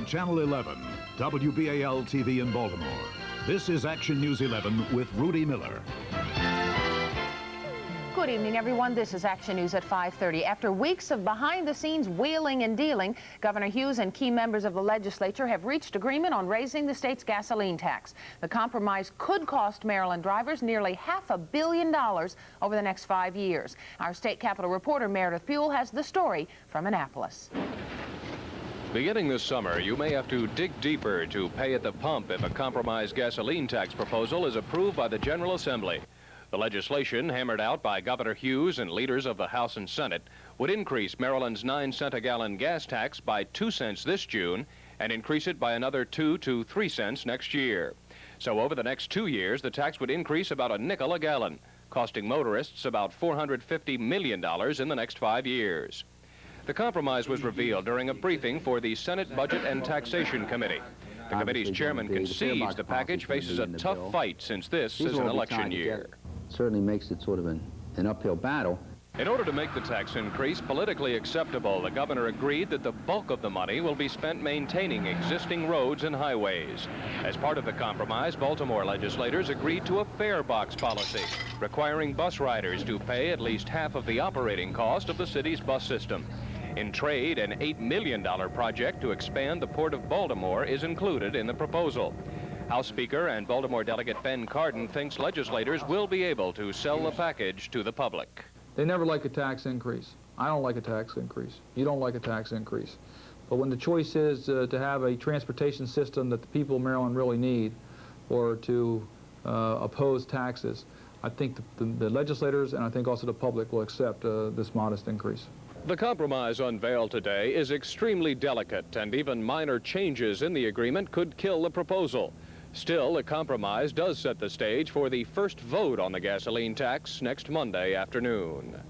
Channel 11, WBAL-TV in Baltimore. This is Action News 11 with Rudy Miller. Good evening, everyone. This is Action News at 5:30. After weeks of behind-the-scenes wheeling and dealing, Governor Hughes and key members of the legislature have reached agreement on raising the state's gasoline tax. The compromise could cost Maryland drivers nearly $500 million over the next 5 years. Our state capitol reporter Meredith Buell has the story from Annapolis. Beginning this summer, you may have to dig deeper to pay at the pump if a compromise gasoline tax proposal is approved by the General Assembly. The legislation, hammered out by Governor Hughes and leaders of the House and Senate, would increase Maryland's 9-cent-a-gallon gas tax by 2 cents this June and increase it by another 2 to 3 cents next year. So over the next 2 years, the tax would increase about a nickel a gallon, costing motorists about $450 million in the next 5 years. The compromise was revealed during a briefing for the Senate Budget and Taxation Committee. The committee's chairman concedes the package faces a tough fight since this is an election year. Certainly makes it sort of an uphill battle. In order to make the tax increase politically acceptable, the governor agreed that the bulk of the money will be spent maintaining existing roads and highways. As part of the compromise, Baltimore legislators agreed to a fare box policy, requiring bus riders to pay at least half of the operating cost of the city's bus system. In trade, an $8 million project to expand the Port of Baltimore is included in the proposal. House Speaker and Baltimore Delegate Ben Cardin thinks legislators will be able to sell the package to the public. They never like a tax increase. I don't like a tax increase. You don't like a tax increase. But when the choice is to have a transportation system that the people of Maryland really need, or to oppose taxes, I think the legislators and I think also the public will accept this modest increase. The compromise unveiled today is extremely delicate, and even minor changes in the agreement could kill the proposal. Still, the compromise does set the stage for the first vote on the gasoline tax next Monday afternoon.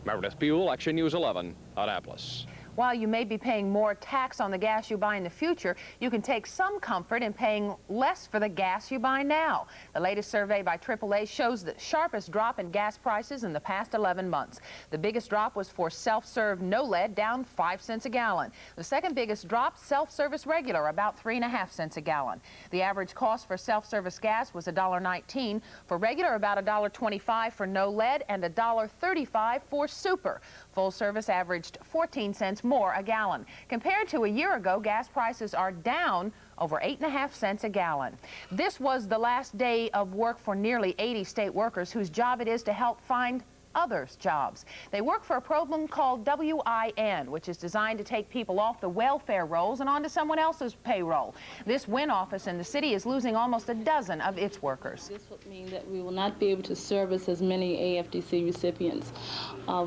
Meredith Buell, Action News 11, Annapolis. While you may be paying more tax on the gas you buy in the future, you can take some comfort in paying less for the gas you buy now. The latest survey by AAA shows the sharpest drop in gas prices in the past 11 months. The biggest drop was for self-serve no lead, down 5 cents a gallon. The second biggest drop, self-service regular, about 3.5 cents a gallon. The average cost for self-service gas was $1.19. For regular, about $1.25 for no lead and $1.35 for super. Full service averaged 14 cents more a gallon. Compared to a year ago, gas prices are down over 8.5 cents a gallon. This was the last day of work for nearly 80 state workers whose job it is to help find others' jobs. They work for a program called WIN, which is designed to take people off the welfare rolls and onto someone else's payroll. This WIN office in the city is losing almost a dozen of its workers. This would mean that we will not be able to service as many AFDC recipients.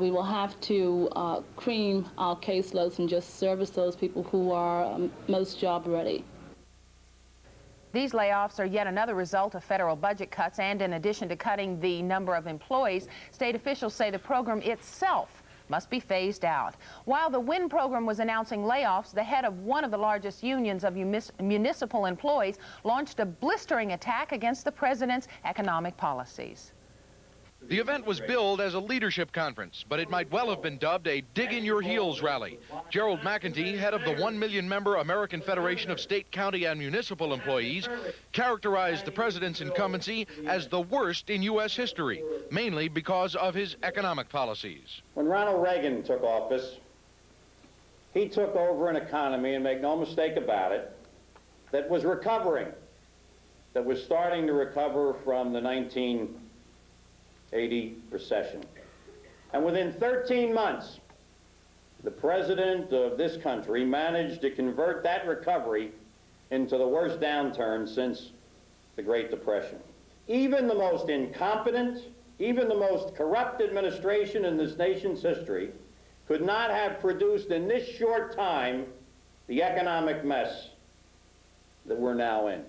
We will have to cream our caseloads and just service those people who are most job ready. These layoffs are yet another result of federal budget cuts, and in addition to cutting the number of employees, state officials say the program itself must be phased out. While the WIN program was announcing layoffs, the head of one of the largest unions of municipal employees launched a blistering attack against the president's economic policies. The event was billed as a leadership conference, but it might well have been dubbed a dig-in-your-heels rally. Gerald McEntee, head of the 1 million-member American Federation of State, County, and Municipal Employees, characterized the president's incumbency as the worst in U.S. history, mainly because of his economic policies. When Ronald Reagan took office, he took over an economy, and make no mistake about it, that was recovering, that was starting to recover from the 1980 recession. And within 13 months, the president of this country managed to convert that recovery into the worst downturn since the Great Depression. Even the most incompetent, even the most corrupt administration in this nation's history could not have produced in this short time the economic mess that we're now in.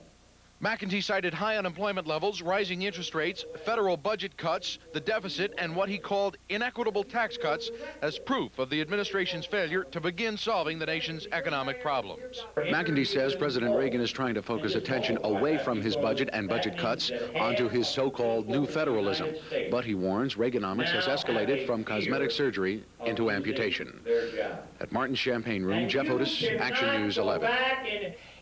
McEntee cited high unemployment levels, rising interest rates, federal budget cuts, the deficit, and what he called inequitable tax cuts as proof of the administration's failure to begin solving the nation's economic problems. McEntee says President Reagan is trying to focus attention away from his budget and budget cuts onto his so-called new federalism. But he warns Reaganomics has escalated from cosmetic surgery into amputation. At Martin's Champagne Room, Jeff Otis, Action News 11.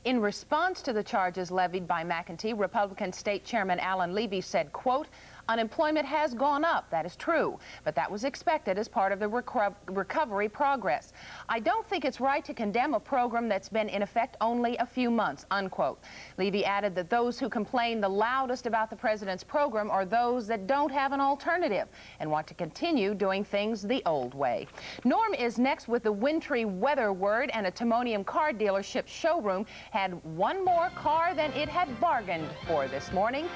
In response to the charges levied by McEntee, Republican State Chairman Alan Levy said, quote, "Unemployment has gone up, that is true, but that was expected as part of the recovery progress. I don't think it's right to condemn a program that's been in effect only a few months," unquote. Levy added that those who complain the loudest about the president's program are those that don't have an alternative and want to continue doing things the old way. Norm is next with the wintry weather word, and a Timonium car dealership showroom had one more car than it had bargained for this morning.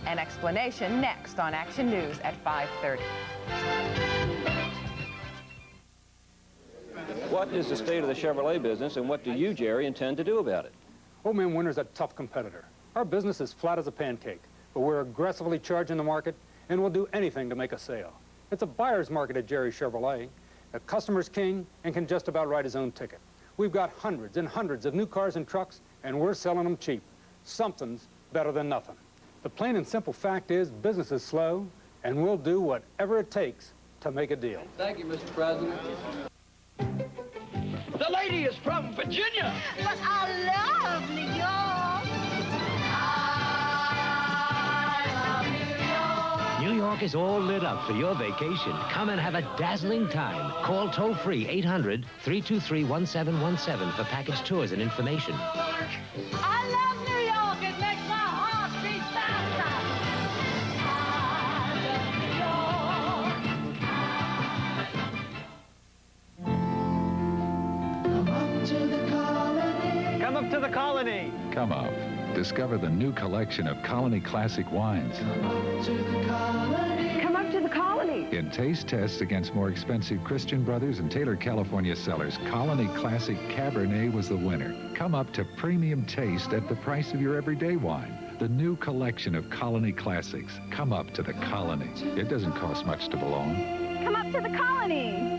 An explanation next on Action News at 5:30. What is the state of the Chevrolet business, and what do you, Jerry, intend to do about it? Old Man Winter's a tough competitor. Our business is flat as a pancake, but we're aggressively charging the market, and we'll do anything to make a sale. It's a buyer's market at Jerry Chevrolet. The customer's king and can just about write his own ticket. We've got hundreds and hundreds of new cars and trucks, and we're selling them cheap. Something's better than nothing. The plain and simple fact is business is slow, and we'll do whatever it takes to make a deal. Thank you, Mr. President. The lady is from Virginia. But I love New York. I love New York. New York is all lit up for your vacation. Come and have a dazzling time. Call toll-free 800-323-1717 for package tours and information. I love New York. It makes my heart beat faster. Come up to the colony. Come up. Discover the new collection of Colony Classic wines. Come up to the colony. In taste tests against more expensive Christian Brothers and Taylor California cellars, Colony Classic Cabernet was the winner. Come up to premium taste at the price of your everyday wine. The new collection of Colony Classics. Come up to the colony. It doesn't cost much to belong. Come up to the colony.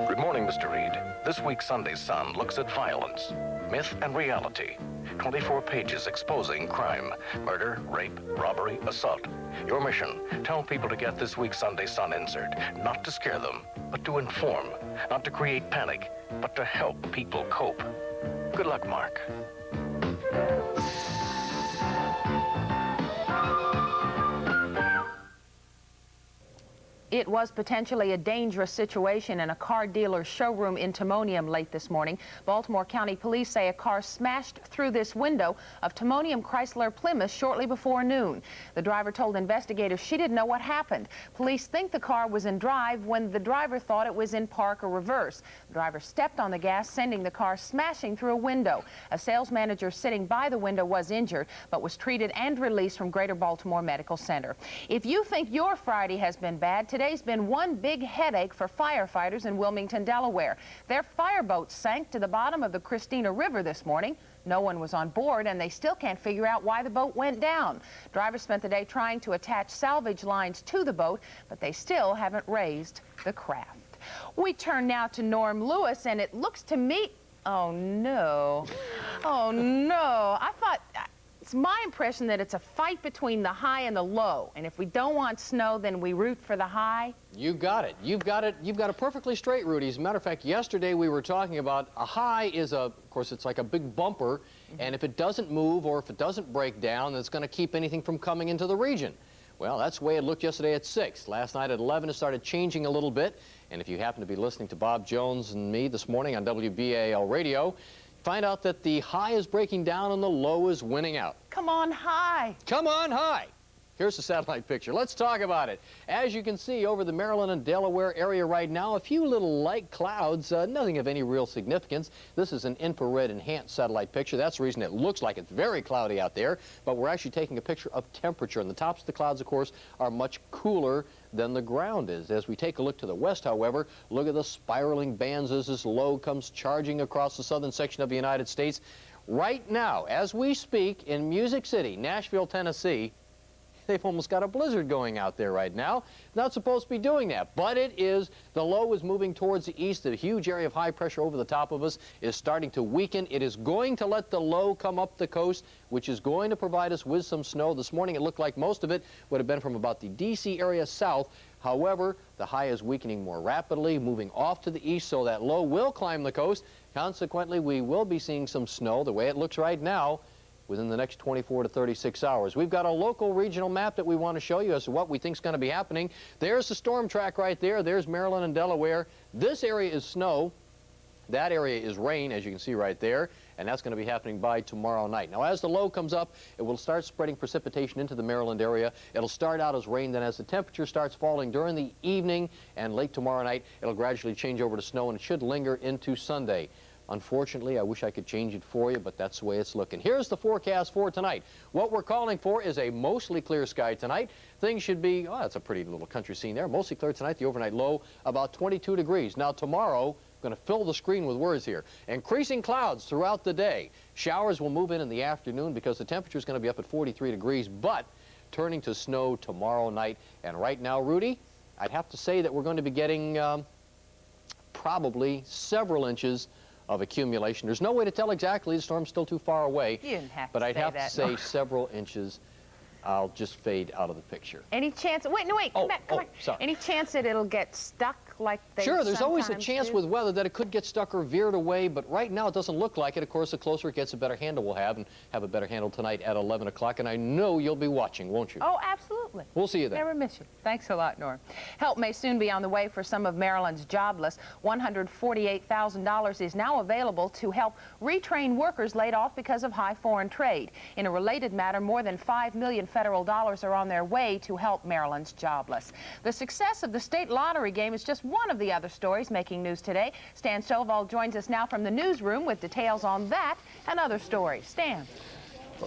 Good morning, Mr. Reed. This week's Sunday Sun looks at violence, myth, and reality. 24 pages exposing crime, murder, rape, robbery, assault. Your mission, tell people to get this week's Sunday Sun insert, not to scare them, but to inform, not to create panic, but to help people cope. Good luck, Mark. It was potentially a dangerous situation in a car dealer's showroom in Timonium late this morning. Baltimore County Police say a car smashed through this window of Timonium Chrysler Plymouth shortly before noon. The driver told investigators she didn't know what happened. Police think the car was in drive when the driver thought it was in park or reverse. The driver stepped on the gas, sending the car smashing through a window. A sales manager sitting by the window was injured, but was treated and released from Greater Baltimore Medical Center. If you think your Friday has been bad, today's been one big headache for firefighters in Wilmington, Delaware. Their fireboat sank to the bottom of the Christina River this morning. No one was on board, and they still can't figure out why the boat went down. Drivers spent the day trying to attach salvage lines to the boat, but they still haven't raised the craft. We turn now to Norm Lewis, and it looks to me... Oh, no. Oh, no. I thought... It's my impression that it's a fight between the high and the low. And if we don't want snow, then we root for the high. You got it. You've got it perfectly straight, Rudy. As a matter of fact, yesterday we were talking about a high is of course, it's like a big bumper. And if it doesn't move or if it doesn't break down, it's going to keep anything from coming into the region. Well, that's the way it looked yesterday at 6. Last night at 11, it started changing a little bit. And if you happen to be listening to Bob Jones and me this morning on WBAL Radio, find out that the high is breaking down and the low is winning out. Come on, high. Come on, high. Here's the satellite picture. Let's talk about it. As you can see over the Maryland and Delaware area right now, a few little light clouds, nothing of any real significance. This is an infrared enhanced satellite picture. That's the reason it looks like it's very cloudy out there, but we're actually taking a picture of temperature. And the tops of the clouds, of course, are much cooler than the ground is. As we take a look to the west, however, look at the spiraling bands as this low comes charging across the southern section of the United States. Right now, as we speak, in Music City, Nashville, Tennessee, they've almost got a blizzard going out there right now. Not supposed to be doing that, but it is. The low is moving towards the east. A huge area of high pressure over the top of us is starting to weaken. It is going to let the low come up the coast, which is going to provide us with some snow. This morning it looked like most of it would have been from about the D.C. area south. However, the high is weakening more rapidly, moving off to the east, so that low will climb the coast. Consequently, we will be seeing some snow the way it looks right now within the next 24 to 36 hours. We've got a local regional map that we want to show you as to what we think is going to be happening. There's the storm track right there. There's Maryland and Delaware. This area is snow. That area is rain, as you can see right there, and that's going to be happening by tomorrow night. Now, as the low comes up, it will start spreading precipitation into the Maryland area. It'll start out as rain, then as the temperature starts falling during the evening and late tomorrow night, it'll gradually change over to snow, and it should linger into Sunday. Unfortunately, I wish I could change it for you, but that's the way it's looking. Here's the forecast for tonight. What we're calling for is a mostly clear sky tonight. Things should be, oh, that's a pretty little country scene there. Mostly clear tonight, the overnight low about 22 degrees. Now tomorrow, I'm going to fill the screen with words here. Increasing clouds throughout the day. Showers will move in the afternoon because the temperature is going to be up at 43 degrees, but turning to snow tomorrow night. And right now, Rudy, I'd have to say that we're going to be getting probably several inches of accumulation. There's no way to tell exactly. The storm's still too far away. You didn't have to but I'd say have that, to say no. several inches. I'll just fade out of the picture. Any chance? Wait, no, wait. Come back. Sorry. Any chance that it'll get stuck like they Sure, there's always a sometimes chance do? with weather that it could get stuck or veered away, but right now it doesn't look like it. Of course, the closer it gets, the better handle we'll have, and have a better handle tonight at 11 o'clock, and I know you'll be watching, won't you? Oh, absolutely. We'll see you then. Never miss you. Thanks a lot, Norm. Help may soon be on the way for some of Maryland's jobless. $148,000 is now available to help retrain workers laid off because of high foreign trade. In a related matter, more than $5 million federal dollars are on their way to help Maryland's jobless. The success of the state lottery game is just one of the other stories making news today. Stan Stovall joins us now from the newsroom with details on that and other stories. Stan.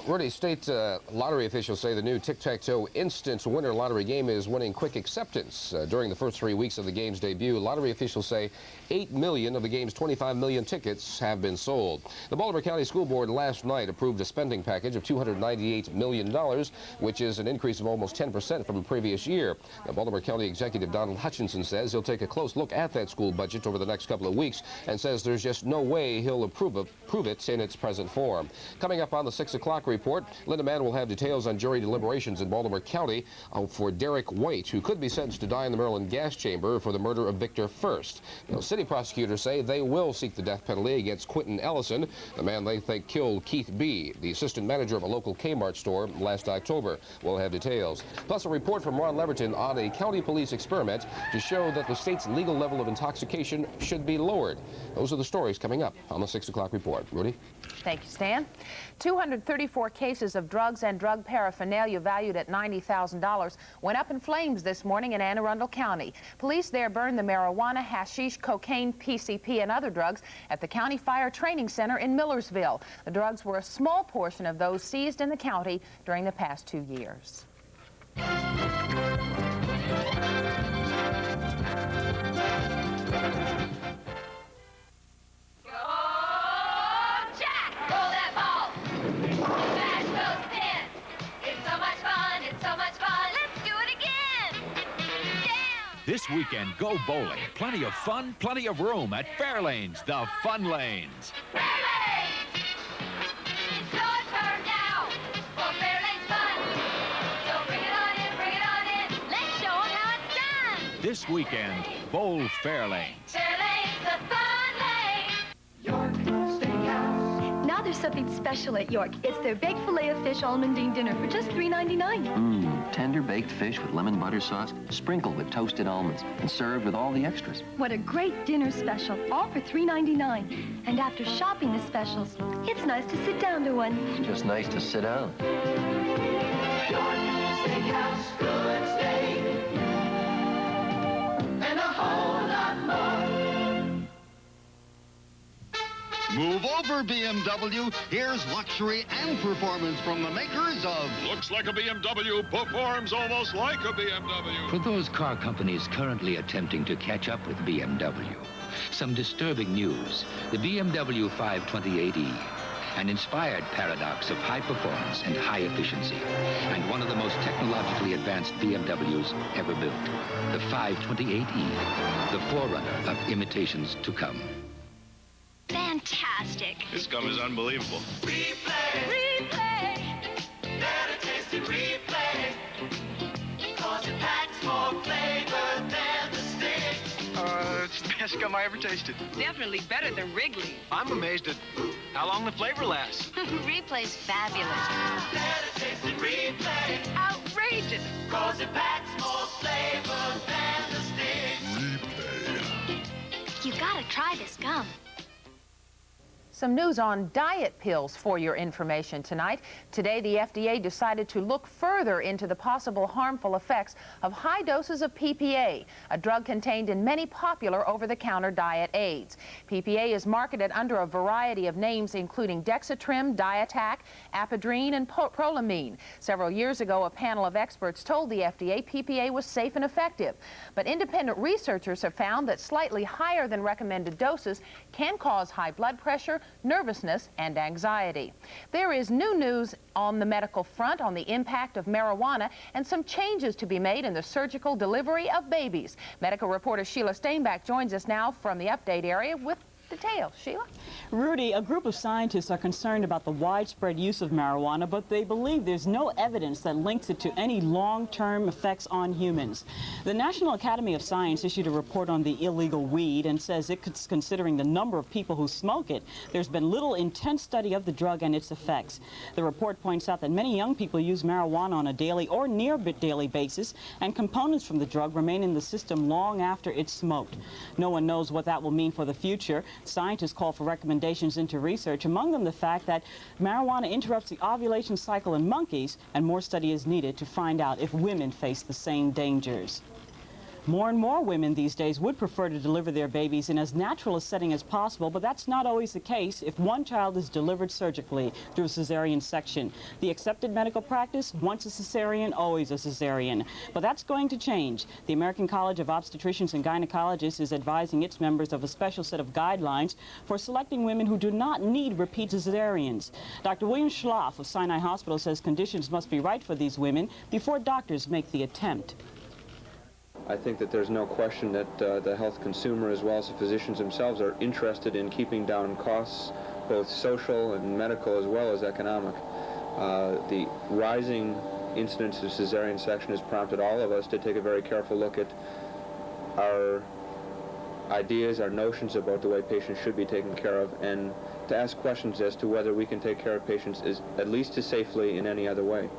Rudy, state lottery officials say the new tic-tac-toe instant winner lottery game is winning quick acceptance. During the first 3 weeks of the game's debut, lottery officials say 8 million of the game's 25 million tickets have been sold. The Baltimore County School Board last night approved a spending package of $298 million, which is an increase of almost 10% from the previous year. Now, Baltimore County Executive Donald Hutchinson says he'll take a close look at that school budget over the next couple of weeks and says there's just no way he'll approve it in its present form. Coming up on the 6 o'clock report, Linda Mann will have details on jury deliberations in Baltimore County for Derek White, who could be sentenced to die in the Maryland gas chamber for the murder of Victor First. Now, city prosecutors say they will seek the death penalty against Quentin Ellison, the man they think killed Keith B., the assistant manager of a local Kmart store last October. We'll have details. Plus, a report from Ron Leverton on a county police experiment to show that the state's legal level of intoxication should be lowered. Those are the stories coming up on the 6 o'clock report. Rudy? Thank you, Stan. 234 cases of drugs and drug paraphernalia valued at $90,000 went up in flames this morning in Anne Arundel County. Police there burned the marijuana, hashish, cocaine, PCP, and other drugs at the County Fire Training Center in Millersville. The drugs were a small portion of those seized in the county during the past 2 years. This weekend, go bowling. Plenty of fun, plenty of room at Fairlanes, the Fun Lanes. Fairlanes! It's your turn now for Fairlanes fun. So bring it on in. Let's show 'em how it's done. This weekend, bowl Fairlanes. Fairlanes, the Fun Lane. York Steakhouse. Now there's something special at York. It's their baked filet of fish almondine dinner for just $3.99. Tender baked fish with lemon butter sauce, sprinkled with toasted almonds, and served with all the extras. What a great dinner special, all for $3.99. And after shopping the specials, it's nice to sit down to one. It's just nice to sit down. York steakhouse, good steak, and a whole lot more. Move over, BMW. Here's luxury and performance from the makers of... Looks like a BMW, performs almost like a BMW. For those car companies currently attempting to catch up with BMW, some disturbing news. The BMW 528e, an inspired paradox of high performance and high efficiency, and one of the most technologically advanced BMWs ever built. The 528e, the forerunner of imitations to come. Fantastic. This gum is unbelievable. Replay, better tasty replay, 'cause it packs more flavor than the stick. It's the best gum I ever tasted. Definitely better than Wrigley. I'm amazed at how long the flavor lasts. Replay's fabulous. Better tasty replay, Outrageous. 'cause it packs more flavor than the stick. You gotta try this gum. Some news on diet pills for your information tonight. Today, the FDA decided to look further into the possible harmful effects of high doses of PPA, a drug contained in many popular over-the-counter diet aids. PPA is marketed under a variety of names, including Dexatrim, Diatac, Apidrine, and Prolamine. Several years ago, a panel of experts told the FDA PPA was safe and effective. But independent researchers have found that slightly higher than recommended doses can cause high blood pressure, nervousness, and anxiety. There is new news on the medical front on the impact of marijuana and some changes to be made in the surgical delivery of babies. Medical reporter Sheila Steinbach joins us now from the update area with details. Sheila? Rudy, a group of scientists are concerned about the widespread use of marijuana, but they believe there's no evidence that links it to any long-term effects on humans. The National Academy of Science issued a report on the illegal weed and says it's considering the number of people who smoke it, there's been little intense study of the drug and its effects. The report points out that many young people use marijuana on a daily or near daily basis, and components from the drug remain in the system long after it's smoked. No one knows what that will mean for the future. Scientists call for recommendations into research, among them the fact that marijuana interrupts the ovulation cycle in monkeys, and more study is needed to find out if women face the same dangers. More and more women these days would prefer to deliver their babies in as natural a setting as possible, but that's not always the case if one child is delivered surgically through a cesarean section. The accepted medical practice, once a cesarean, always a cesarean. But that's going to change. The American College of Obstetricians and Gynecologists is advising its members of a special set of guidelines for selecting women who do not need repeat cesareans. Dr. William Schloff of Sinai Hospital says conditions must be right for these women before doctors make the attempt. I think that there's no question that the health consumer as well as the physicians themselves are interested in keeping down costs, both social and medical as well as economic. The rising incidence of cesarean section has prompted all of us to take a very careful look at our ideas, our notions about the way patients should be taken care of, and to ask questions as to whether we can take care of patients at least as safely in any other way.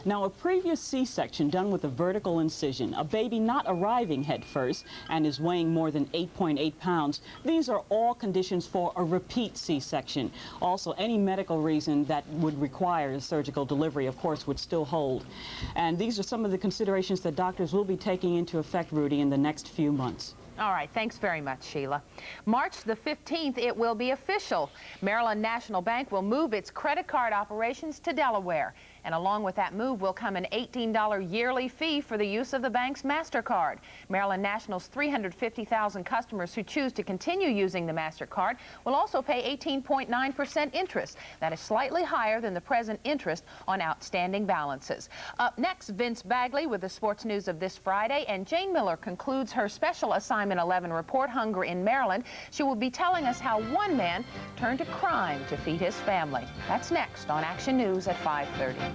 Now, a previous C-section done with a vertical incision, a baby not arriving head first and is weighing more than 8.8 pounds, these are all conditions for a repeat C-section. Also, any medical reason that would require a surgical delivery, of course, would still hold. And these are some of the considerations that doctors will be taking into effect, Rudy, in the next few months. All right, thanks very much, Sheila. March the 15th, it will be official. Maryland National Bank will move its credit card operations to Delaware. And along with that move will come an $18 yearly fee for the use of the bank's MasterCard. Maryland National's 350,000 customers who choose to continue using the MasterCard will also pay 18.9% interest. That is slightly higher than the present interest on outstanding balances. Up next, Vince Bagley with the sports news of this Friday, and Jane Miller concludes her special Assignment 11 report, Hunger in Maryland. She will be telling us how one man turned to crime to feed his family. That's next on Action News at 5:30.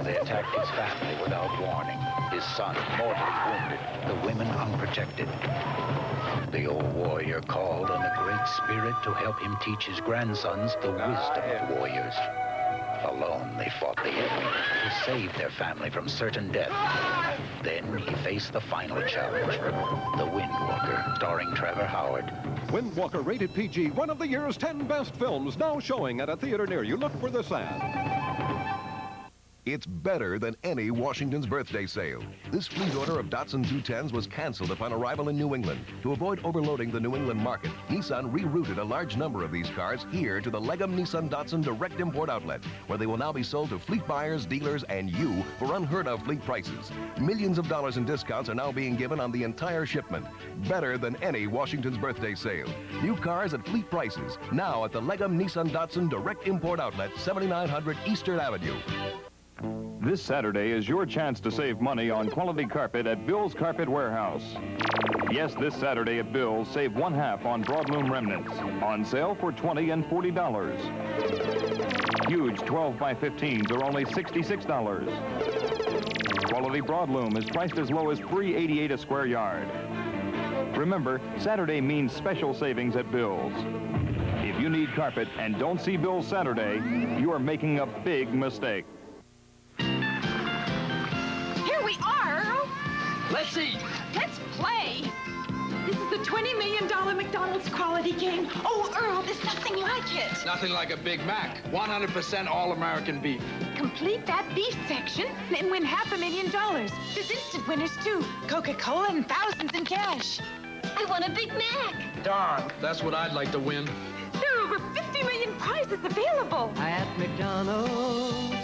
They attacked his family without warning. His son mortally wounded, the women unprotected. The old warrior called on the Great Spirit to help him teach his grandsons the wisdom of warriors. Alone, they fought the enemy to save their family from certain death. Then he faced the final challenge, The Windwalker, starring Trevor Howard. Windwalker, rated PG, one of the year's 10 best films, now showing at a theater near you. Look for this ad. It's better than any Washington's birthday sale. This fleet order of Datsun 210s was canceled upon arrival in New England. To avoid overloading the New England market, Nissan rerouted a large number of these cars here to the Legum Nissan Datsun direct import outlet, where they will now be sold to fleet buyers, dealers, and you for unheard of fleet prices. Millions of dollars in discounts are now being given on the entire shipment. Better than any Washington's birthday sale. New cars at fleet prices, now at the Legum Nissan Datsun direct import outlet, 7900 Eastern Avenue. This Saturday is your chance to save money on quality carpet at Bill's Carpet Warehouse. Yes, this Saturday at Bill's, save 1/2 on broadloom remnants. On sale for $20 and $40. Huge 12x15s are only $66. Quality broadloom is priced as low as $3.88 a square yard. Remember, Saturday means special savings at Bill's. If you need carpet and don't see Bill's Saturday, you are making a big mistake. Here we are, Earl. Let's eat. Let's play. This is the $20 million McDonald's quality game. Oh, Earl, there's nothing like it. Nothing like a Big Mac. 100% all-American beef. Complete that beef section and win $500,000. There's instant winners, too. Coca-Cola and thousands in cash. I want a Big Mac. Darn, that's what I'd like to win. There are over 50 million prizes available. At McDonald's.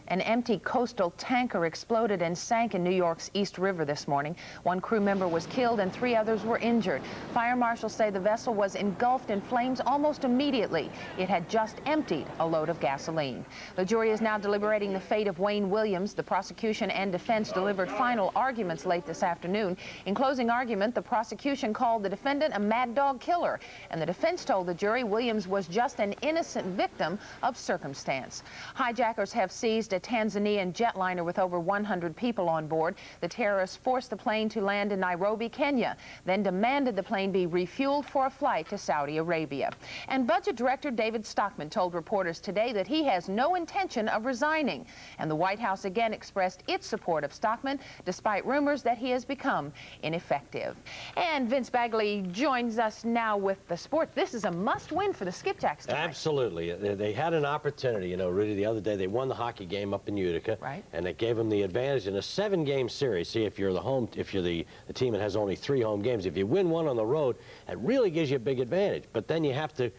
An empty coastal tanker exploded and sank in New York's East River this morning. One crew member was killed and 3 others were injured. Fire marshals say the vessel was engulfed in flames almost immediately. It had just emptied a load of gasoline. The jury is now deliberating the fate of Wayne Williams. The prosecution and defense delivered final arguments late this afternoon. In closing argument, the prosecution called the defendant a mad dog killer, and the defense told the jury Williams was just an innocent victim of circumstance. Hijackers have seized a Tanzanian jetliner with over 100 people on board. The terrorists forced the plane to land in Nairobi, Kenya, then demanded the plane be refueled for a flight to Saudi Arabia. And Budget Director David Stockman told reporters today that he has no intention of resigning. And the White House again expressed its support of Stockman, despite rumors that he has become ineffective. And Vince Bagley joins us now with the sport. This is a must-win for the Skipjacks tonight. Absolutely. They had an opportunity, you know, Rudy, the other day. They won the hockey game up in Utica, right? And it gave them the advantage in a 7-game series. See, if you're the team that has only 3 home games, if you win one on the road, it really gives you a big advantage. But then you have to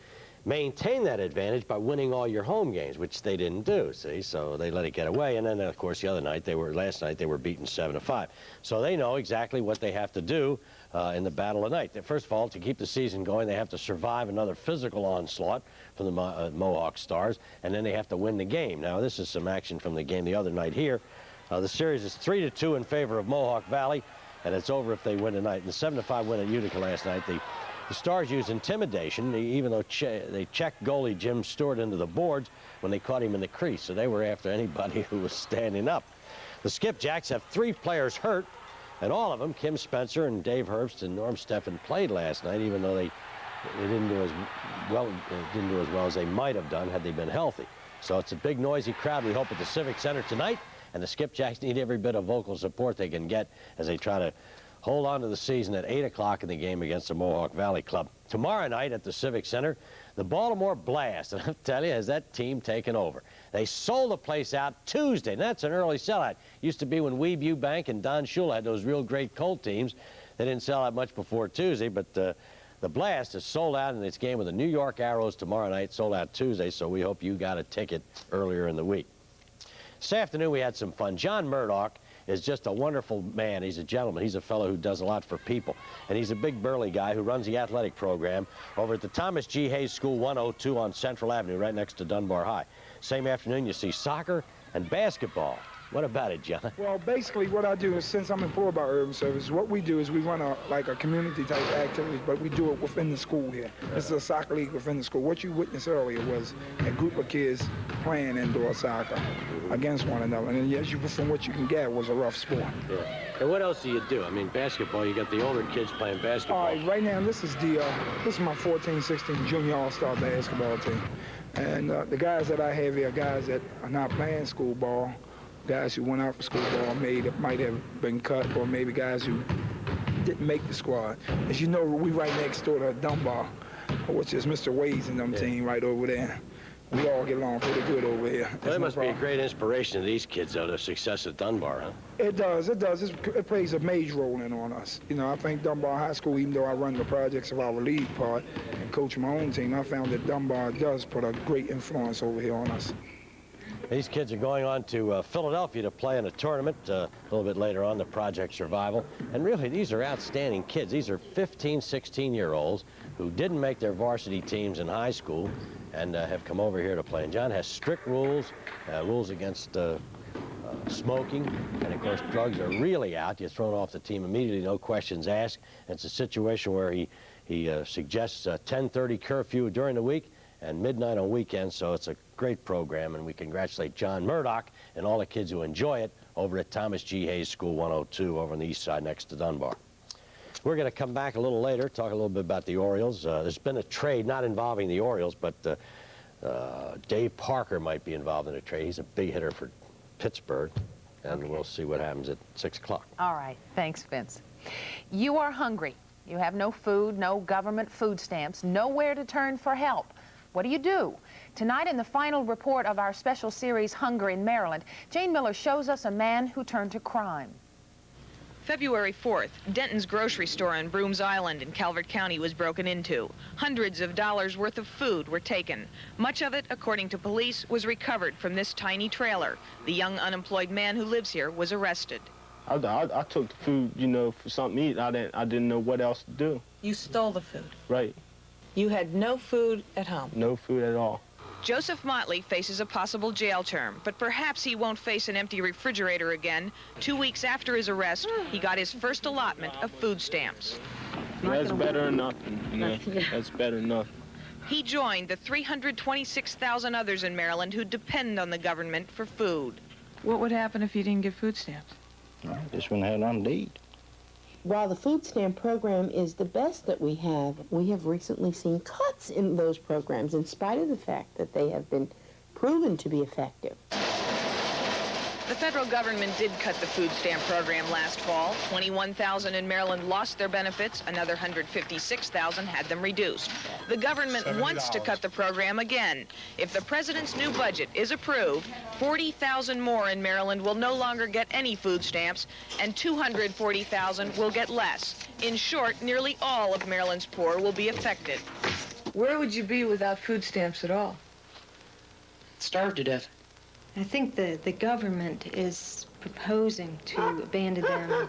maintain that advantage by winning all your home games, which they didn't do, see? So they let it get away. And then, of course, the other night, last night, they were beaten 7-5. So they know exactly what they have to do in the battle of the night. First of all, to keep the season going, they have to survive another physical onslaught from the Mohawk Stars, and then they have to win the game. Now, this is some action from the game the other night here. The series is 3-2 in favor of Mohawk Valley, and it's over if they win tonight. And the 7-5 win at Utica last night, the Stars used intimidation, even though they checked goalie Jim Stewart into the boards when they caught him in the crease. So they were after anybody who was standing up. The Skipjacks have 3 players hurt, and all of them, Kim Spencer and Dave Herbst and Norm Steffen, played last night, even though they didn't do as well as they might have done had they been healthy. So it's a big, noisy crowd, we hope, at the Civic Center tonight, and the Skipjacks need every bit of vocal support they can get as they try to hold on to the season at 8 o'clock in the game against the Mohawk Valley Club. Tomorrow night at the Civic Center, the Baltimore Blast, and I'll tell you, has that team taken over. They sold the place out Tuesday, and that's an early sellout. Used to be when Weeb Eubank and Don Shula had those real great Colt teams. They didn't sell out much before Tuesday, but the Blast is sold out in its game with the New York Arrows tomorrow night, sold out Tuesday, so we hope you got a ticket earlier in the week. This afternoon we had some fun. John Murdoch is just a wonderful man. He's a gentleman. He's a fellow who does a lot for people. And he's a big burly guy who runs the athletic program over at the Thomas G. Hayes School 102 on Central Avenue, right next to Dunbar High. Same afternoon you see soccer and basketball. What about it, John? Well, basically what I do is, since I'm employed by Urban Service, what we do is we run a community type activities, but we do it within the school here. This is a soccer league within the school. What you witnessed earlier was a group of kids playing indoor soccer against one another. And as you, from what you can get, was a rough sport. Yeah. And what else do you do? I mean, basketball, you got the older kids playing basketball. All right, right now, this is my 14-16 junior all-star basketball team. And the guys that I have here are guys that are not playing school ball, guys who went out for school ball, might have been cut, or maybe guys who didn't make the squad. As you know, we right next door to Dunbar, which is Mr. Wade's and them team right over there. We all get along pretty good over here. Well, that must be a great inspiration to these kids, though, the success at Dunbar, huh? It does, it does. It plays a major role in on us. You know, I think Dunbar High School, even though I run the projects of our league part and coach my own team, I found that Dunbar does put a great influence over here on us. These kids are going on to Philadelphia to play in a tournament a little bit later on, the Project Survival. And really, these are outstanding kids. These are 15, 16-year-olds who didn't make their varsity teams in high school and have come over here to play. And John has strict rules, rules against smoking, and of course drugs are really out. You're thrown off the team immediately, no questions asked. And it's a situation where he suggests a 10:30 curfew during the week and midnight on weekends, so it's a great program, and we congratulate John Murdoch and all the kids who enjoy it over at Thomas G. Hayes School 102 over on the east side next to Dunbar. We're going to come back a little later, talk a little bit about the Orioles. There's been a trade not involving the Orioles, but Dave Parker might be involved in a trade. He's a big hitter for Pittsburgh, and we'll see what happens at 6 o'clock. All right. Thanks, Vince. You are hungry. You have no food, no government food stamps, nowhere to turn for help. What do you do? Tonight, in the final report of our special series, Hunger in Maryland, Jane Miller shows us a man who turned to crime. February 4th, Denton's grocery store on Brooms Island in Calvert County was broken into. Hundreds of dollars worth of food were taken. Much of it, according to police, was recovered from this tiny trailer. The young unemployed man who lives here was arrested. I took the food, you know, for something to eat. I didn't know what else to do. You stole the food? Right. You had no food at home? No food at all. Joseph Motley faces a possible jail term, but perhaps he won't face an empty refrigerator again. 2 weeks after his arrest, he got his first allotment of food stamps. That's better than nothing, you know. That's better than nothing. He joined the 326,000 others in Maryland who depend on the government for food. What would happen if you didn't get food stamps? Just wouldn't have nothing to eat. While the food stamp program is the best that we have recently seen cuts in those programs in spite of the fact that they have been proven to be effective. The federal government did cut the food stamp program last fall. 21,000 in Maryland lost their benefits. Another 156,000 had them reduced. The government wants to cut the program again. If the president's new budget is approved, 40,000 more in Maryland will no longer get any food stamps, and 240,000 will get less. In short, nearly all of Maryland's poor will be affected. Where would you be without food stamps at all? Starved to death. I think the government is proposing to abandon them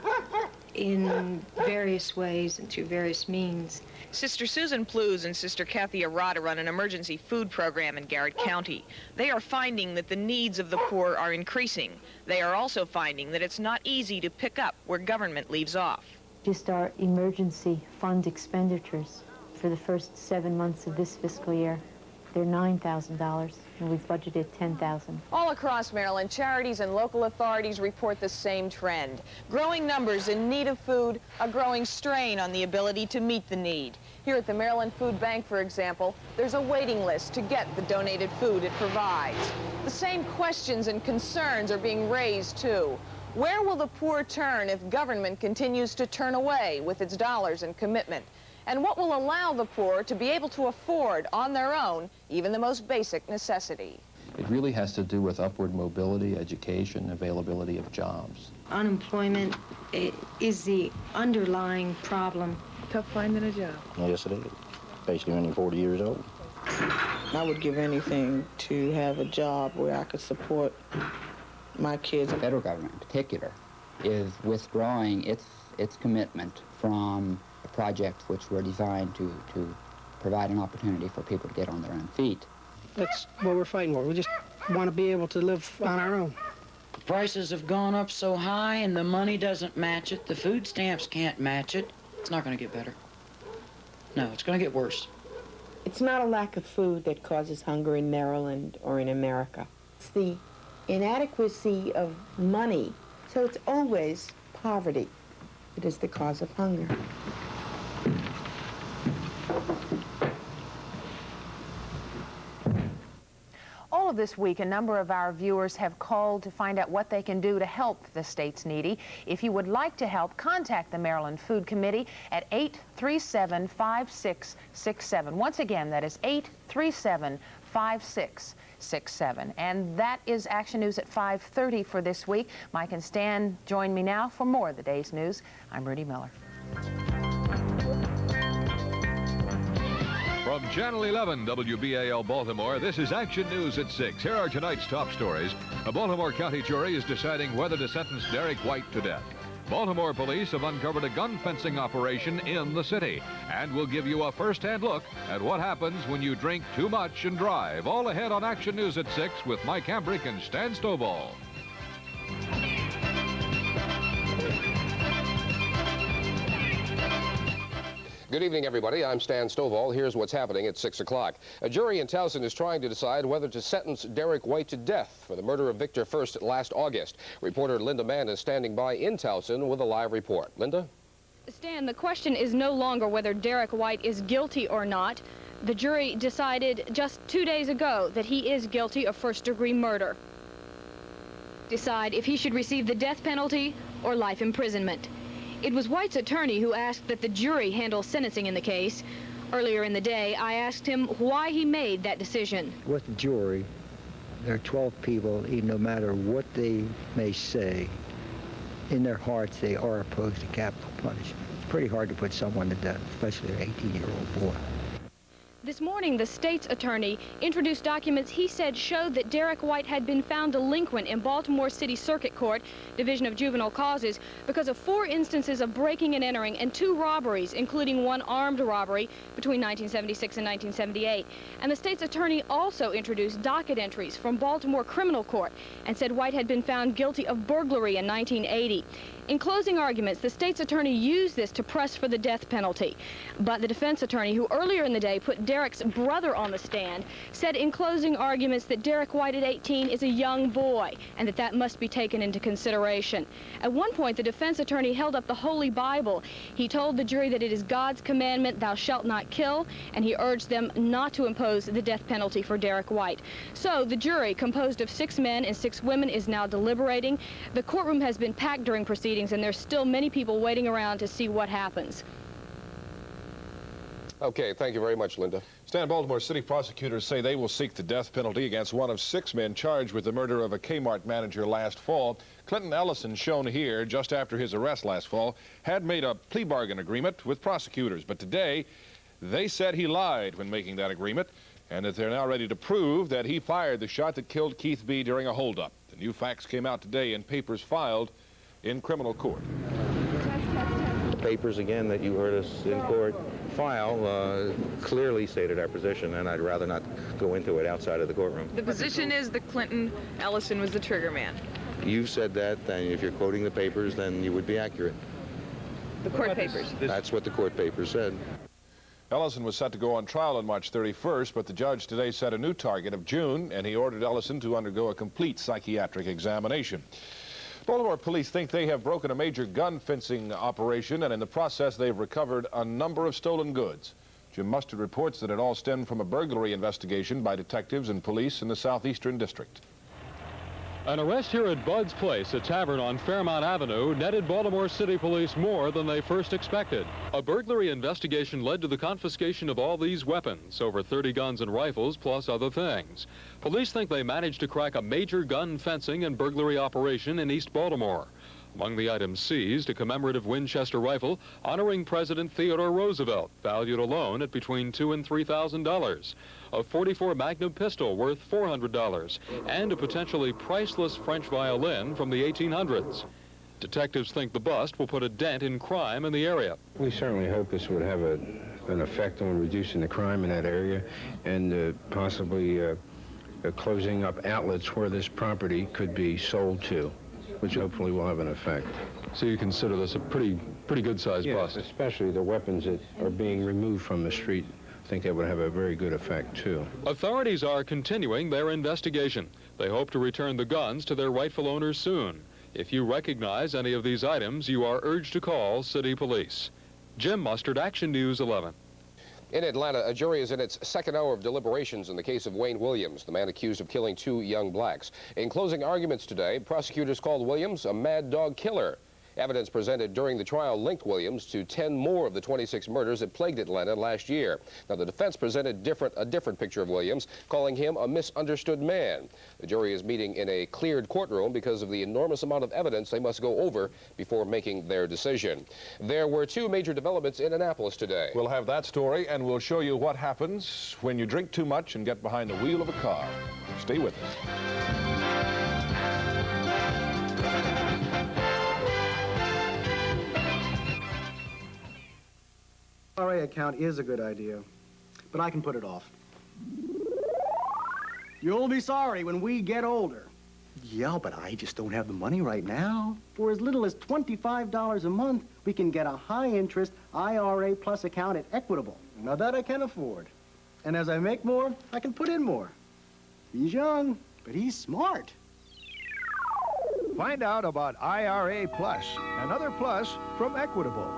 in various ways and through various means. Sister Susan Plews and Sister Kathy Arata run an emergency food program in Garrett County. They are finding that the needs of the poor are increasing. They are also finding that it's not easy to pick up where government leaves off. Just our emergency fund expenditures for the first 7 months of this fiscal year, they're $9,000, and we've budgeted $10,000. All across Maryland, charities and local authorities report the same trend. Growing numbers in need of food, a growing strain on the ability to meet the need. Here at the Maryland Food Bank, for example, there's a waiting list to get the donated food it provides. The same questions and concerns are being raised, too. Where will the poor turn if government continues to turn away with its dollars and commitment? And what will allow the poor to be able to afford on their own even the most basic necessity? It really has to do with upward mobility, education, availability of jobs. Unemployment is the underlying problem. Tough finding a job. Yes, it is. Basically when you're 40 years old. I would give anything to have a job where I could support my kids. The federal government in particular is withdrawing its commitment from projects which were designed to provide an opportunity for people to get on their own feet. That's what we're fighting for. We just want to be able to live on our own. The prices have gone up so high and the money doesn't match it. The food stamps can't match it. It's not going to get better. No, it's going to get worse. It's not a lack of food that causes hunger in Maryland or in America. It's the inadequacy of money. So it's always poverty that is the cause of hunger. all of this week, a number of our viewers have called to find out what they can do to help the state's needy. If you would like to help, contact the Maryland Food Committee at 837-5667. Once again, that is 837-5667. And that is Action News at 5:30 for this week. Mike and Stan join me now for more of the day's news. I'm Rudy Miller. From Channel 11 WBAL Baltimore, this is Action News at 6. Here are tonight's top stories. A Baltimore County jury is deciding whether to sentence Derek White to death. Baltimore police have uncovered a gun fencing operation in the city, and we'll give you a first-hand look at what happens when you drink too much and drive. All ahead on Action News at 6 with Mike Hambrick and Stan Stovall. Good evening, everybody. I'm Stan Stovall. Here's what's happening at 6 o'clock. A jury in Towson is trying to decide whether to sentence Derek White to death for the murder of Victor First last August. Reporter Linda Mann is standing by in Towson with a live report. Linda? Stan, the question is no longer whether Derek White is guilty or not. The jury decided just 2 days ago that he is guilty of first-degree murder. Decide if he should receive the death penalty or life imprisonment. It was White's attorney who asked that the jury handle sentencing in the case. Earlier in the day, I asked him why he made that decision. With the jury, there are 12 people, even no matter what they may say, in their hearts they are opposed to capital punishment. It's pretty hard to put someone to death, especially an 18-year-old boy. This morning, the state's attorney introduced documents he said showed that Derek White had been found delinquent in Baltimore City Circuit Court, Division of Juvenile Causes, because of 4 instances of breaking and entering and 2 robberies, including 1 armed robbery between 1976 and 1978. And the state's attorney also introduced docket entries from Baltimore Criminal Court and said White had been found guilty of burglary in 1980. In closing arguments, the state's attorney used this to press for the death penalty. But the defense attorney, who earlier in the day put Derek's brother on the stand, said in closing arguments that Derek White at 18 is a young boy and that must be taken into consideration. At one point, the defense attorney held up the Holy Bible. He told the jury that it is God's commandment, thou shalt not kill, and he urged them not to impose the death penalty for Derek White. So the jury, composed of 6 men and 6 women, is now deliberating. The courtroom has been packed during proceedings, and there's still many people waiting around to see what happens. Okay, thank you very much, Linda. Stan, Baltimore City prosecutors say they will seek the death penalty against one of 6 men charged with the murder of a Kmart manager last fall. Clinton Ellison, shown here just after his arrest last fall, had made a plea bargain agreement with prosecutors, but today they said he lied when making that agreement, and that they're now ready to prove that he fired the shot that killed Keith B. during a holdup. The new facts came out today in papers filed in criminal court. The papers, again, that you heard us in court file clearly stated our position, and I'd rather not go into it outside of the courtroom. The position is that Clinton Ellison was the trigger man. You've said that, and if you're quoting the papers, then you would be accurate. The court papers. That's what the court papers said. Ellison was set to go on trial on March 31st, but the judge today set a new target of June, and he ordered Ellison to undergo a complete psychiatric examination. Baltimore police think they have broken a major gun fencing operation, and in the process they've recovered a number of stolen goods. Jim Mustard reports that it all stemmed from a burglary investigation by detectives and police in the Southeastern District. An arrest here at Bud's Place, a tavern on Fairmount Avenue, netted Baltimore City Police more than they first expected. A burglary investigation led to the confiscation of all these weapons, over 30 guns and rifles, plus other things. Police think they managed to crack a major gun fencing and burglary operation in East Baltimore. Among the items seized, a commemorative Winchester rifle honoring President Theodore Roosevelt, valued alone at between $2,000 and $3,000. A .44 Magnum pistol worth $400, and a potentially priceless French violin from the 1800s. Detectives think the bust will put a dent in crime in the area. We certainly hope this would have an effect on reducing the crime in that area and possibly closing up outlets where this property could be sold to, which hopefully will have an effect. So you consider this a pretty good-sized bust? Yes, especially the weapons that are being removed from the street. I think that would have a very good effect, too. Authorities are continuing their investigation. They hope to return the guns to their rightful owners soon. If you recognize any of these items, you are urged to call City Police. Jim Mustard, Action News 11. In Atlanta, a jury is in its second hour of deliberations in the case of Wayne Williams, the man accused of killing 2 young blacks. In closing arguments today, prosecutors called Williams a mad dog killer. Evidence presented during the trial linked Williams to 10 more of the 26 murders that plagued Atlanta last year. Now, the defense presented a different picture of Williams, calling him a misunderstood man. The jury is meeting in a cleared courtroom because of the enormous amount of evidence they must go over before making their decision. There were 2 major developments in Annapolis today. We'll have that story, and we'll show you what happens when you drink too much and get behind the wheel of a car. Stay with us. IRA account is a good idea, but I can put it off. You'll be sorry when we get older. Yeah, but I just don't have the money right now. For as little as $25 a month, we can get a high-interest IRA Plus account at Equitable. Now that I can afford. And as I make more, I can put in more. He's young, but he's smart. Find out about IRA Plus, another plus from Equitable.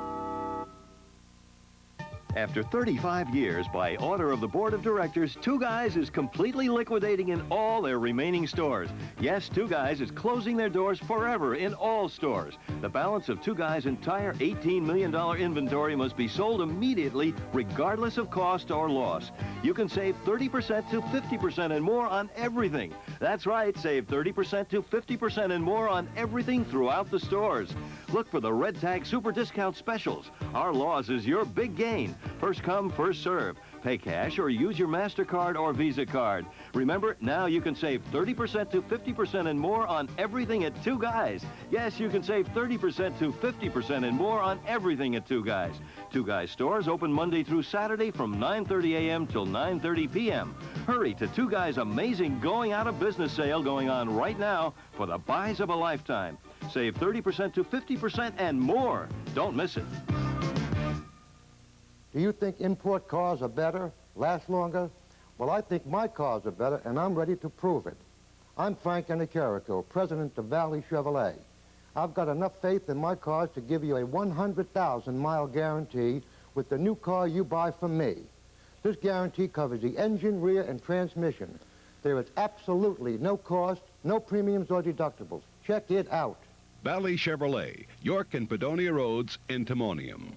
After 35 years, by order of the Board of Directors, Two Guys is completely liquidating in all their remaining stores. Yes, Two Guys is closing their doors forever in all stores. The balance of Two Guys' entire $18 million inventory must be sold immediately, regardless of cost or loss. You can save 30% to 50% and more on everything. That's right, save 30% to 50% and more on everything throughout the stores. Look for the Red Tag Super Discount Specials. Our loss is your big gain. First come, first serve. Pay cash or use your MasterCard or Visa card. Remember, now you can save 30% to 50% and more on everything at Two Guys. Yes, you can save 30% to 50% and more on everything at Two Guys. Two Guys stores open Monday through Saturday from 9:30 a.m. till 9:30 p.m. Hurry to Two Guys' amazing going out of business sale going on right now for the buys of a lifetime. Save 30% to 50% and more. Don't miss it. Do you think import cars are better, last longer? Well, I think my cars are better, and I'm ready to prove it. I'm Frank Anacarico, president of Valley Chevrolet. I've got enough faith in my cars to give you a 100,000-mile guarantee with the new car you buy from me. This guarantee covers the engine, rear, and transmission. There is absolutely no cost, no premiums or deductibles. Check it out. Valley Chevrolet, York and Padonia Roads in Timonium.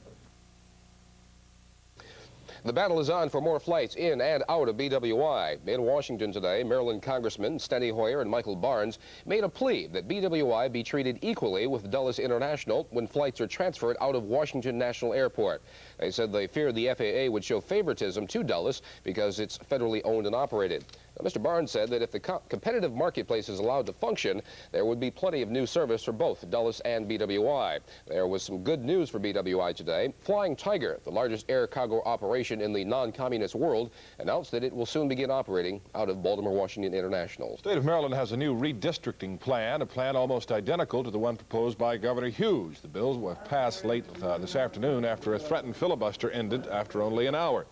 The battle is on for more flights in and out of BWI. In Washington today, Maryland Congressmen Steny Hoyer and Michael Barnes made a plea that BWI be treated equally with Dulles International when flights are transferred out of Washington National Airport. They said they feared the FAA would show favoritism to Dulles because it's federally owned and operated. Now, Mr. Barnes said that if the competitive marketplace is allowed to function, there would be plenty of new service for both Dulles and BWI. There was some good news for BWI today. Flying Tiger, the largest air cargo operation in the non-communist world, announced that it will soon begin operating out of Baltimore, Washington International. The state of Maryland has a new redistricting plan, a plan almost identical to the one proposed by Governor Hughes. The bills were passed late this afternoon after a threatened filibuster ended after only an hour.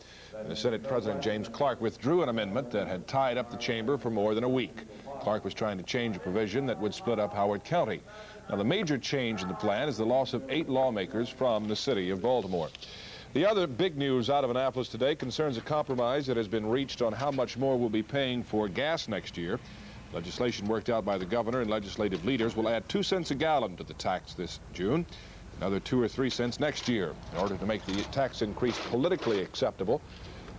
The Senate President James Clark withdrew an amendment that had tied up the chamber for more than a week. Clark was trying to change a provision that would split up Howard County. Now, the major change in the plan is the loss of 8 lawmakers from the city of Baltimore. The other big news out of Annapolis today concerns a compromise that has been reached on how much more we'll be paying for gas next year. Legislation worked out by the governor and legislative leaders will add 2 cents a gallon to the tax this June, another 2 or 3 cents next year. In order to make the tax increase politically acceptable,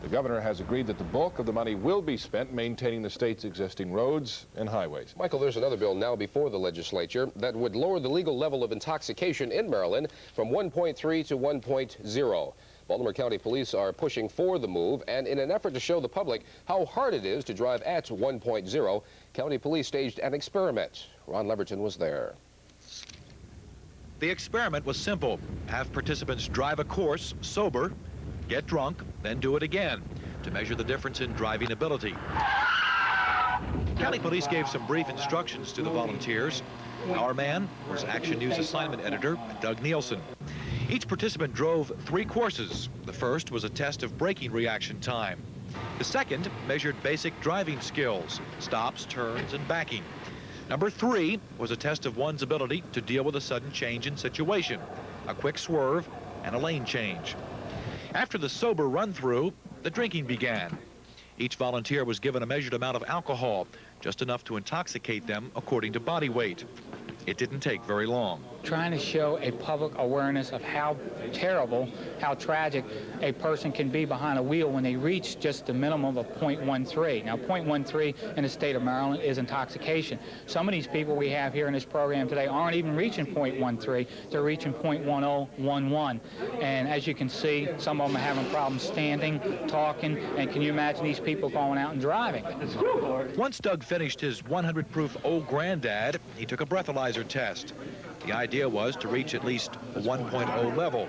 the governor has agreed that the bulk of the money will be spent maintaining the state's existing roads and highways. Michael, there's another bill now before the legislature that would lower the legal level of intoxication in Maryland from 1.3 to 1.0. Baltimore County Police are pushing for the move, and in an effort to show the public how hard it is to drive at 1.0, County Police staged an experiment. Ron Leverton was there. The experiment was simple. Have participants drive a course sober, get drunk, then do it again to measure the difference in driving ability. County Police gave some brief instructions to the volunteers. Our man was Action News assignment editor Doug Nielsen. Each participant drove 3 courses. The first was a test of braking reaction time. The second measured basic driving skills, stops, turns, and backing. Number 3 was a test of one's ability to deal with a sudden change in situation, a quick swerve, and a lane change. After the sober run-through, the drinking began. Each volunteer was given a measured amount of alcohol, just enough to intoxicate them according to body weight. It didn't take very long. Trying to show a public awareness of how terrible, how tragic a person can be behind a wheel when they reach just the minimum of 0.13. Now, 0.13 in the state of Maryland is intoxication. Some of these people we have here in this program today aren't even reaching 0.13. They're reaching 0.1011. And as you can see, some of them are having problems standing, talking, and can you imagine these people going out and driving? Once Doug finished his 100-proof Old Granddad, he took a breathalyzer test. The idea was to reach at least a 1.0 level.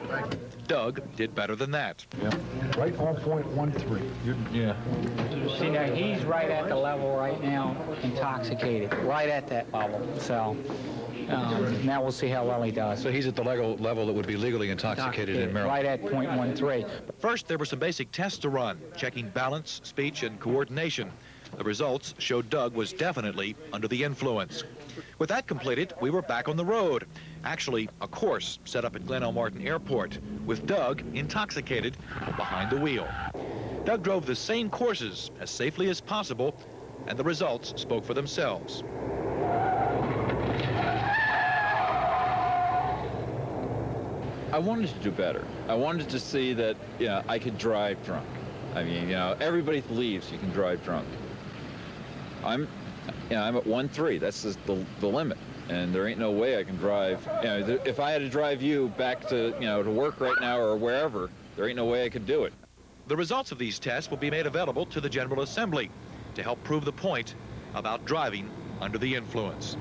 Doug did better than that. Yeah, right on 0.13. Yeah. See, now he's right at the level right now, intoxicated, right at that level. So now we'll see how well he does. So he's at the level that would be legally intoxicated in Maryland. Right at 0.13. First, there were some basic tests to run, checking balance, speech, and coordination. The results showed Doug was definitely under the influence. With that completed, we were back on the road. Actually, a course set up at Glen L. Martin Airport, with Doug intoxicated behind the wheel. Doug drove the same courses as safely as possible, and the results spoke for themselves. I wanted to do better. I wanted to see that, I could drive drunk. I mean, everybody believes you can drive drunk. I'm at 1.3. That's the limit, and there ain't no way I can drive. If I had to drive you back to to work right now or wherever, there ain't no way I could do it. The results of these tests will be made available to the General Assembly to help prove the point about driving under the influence.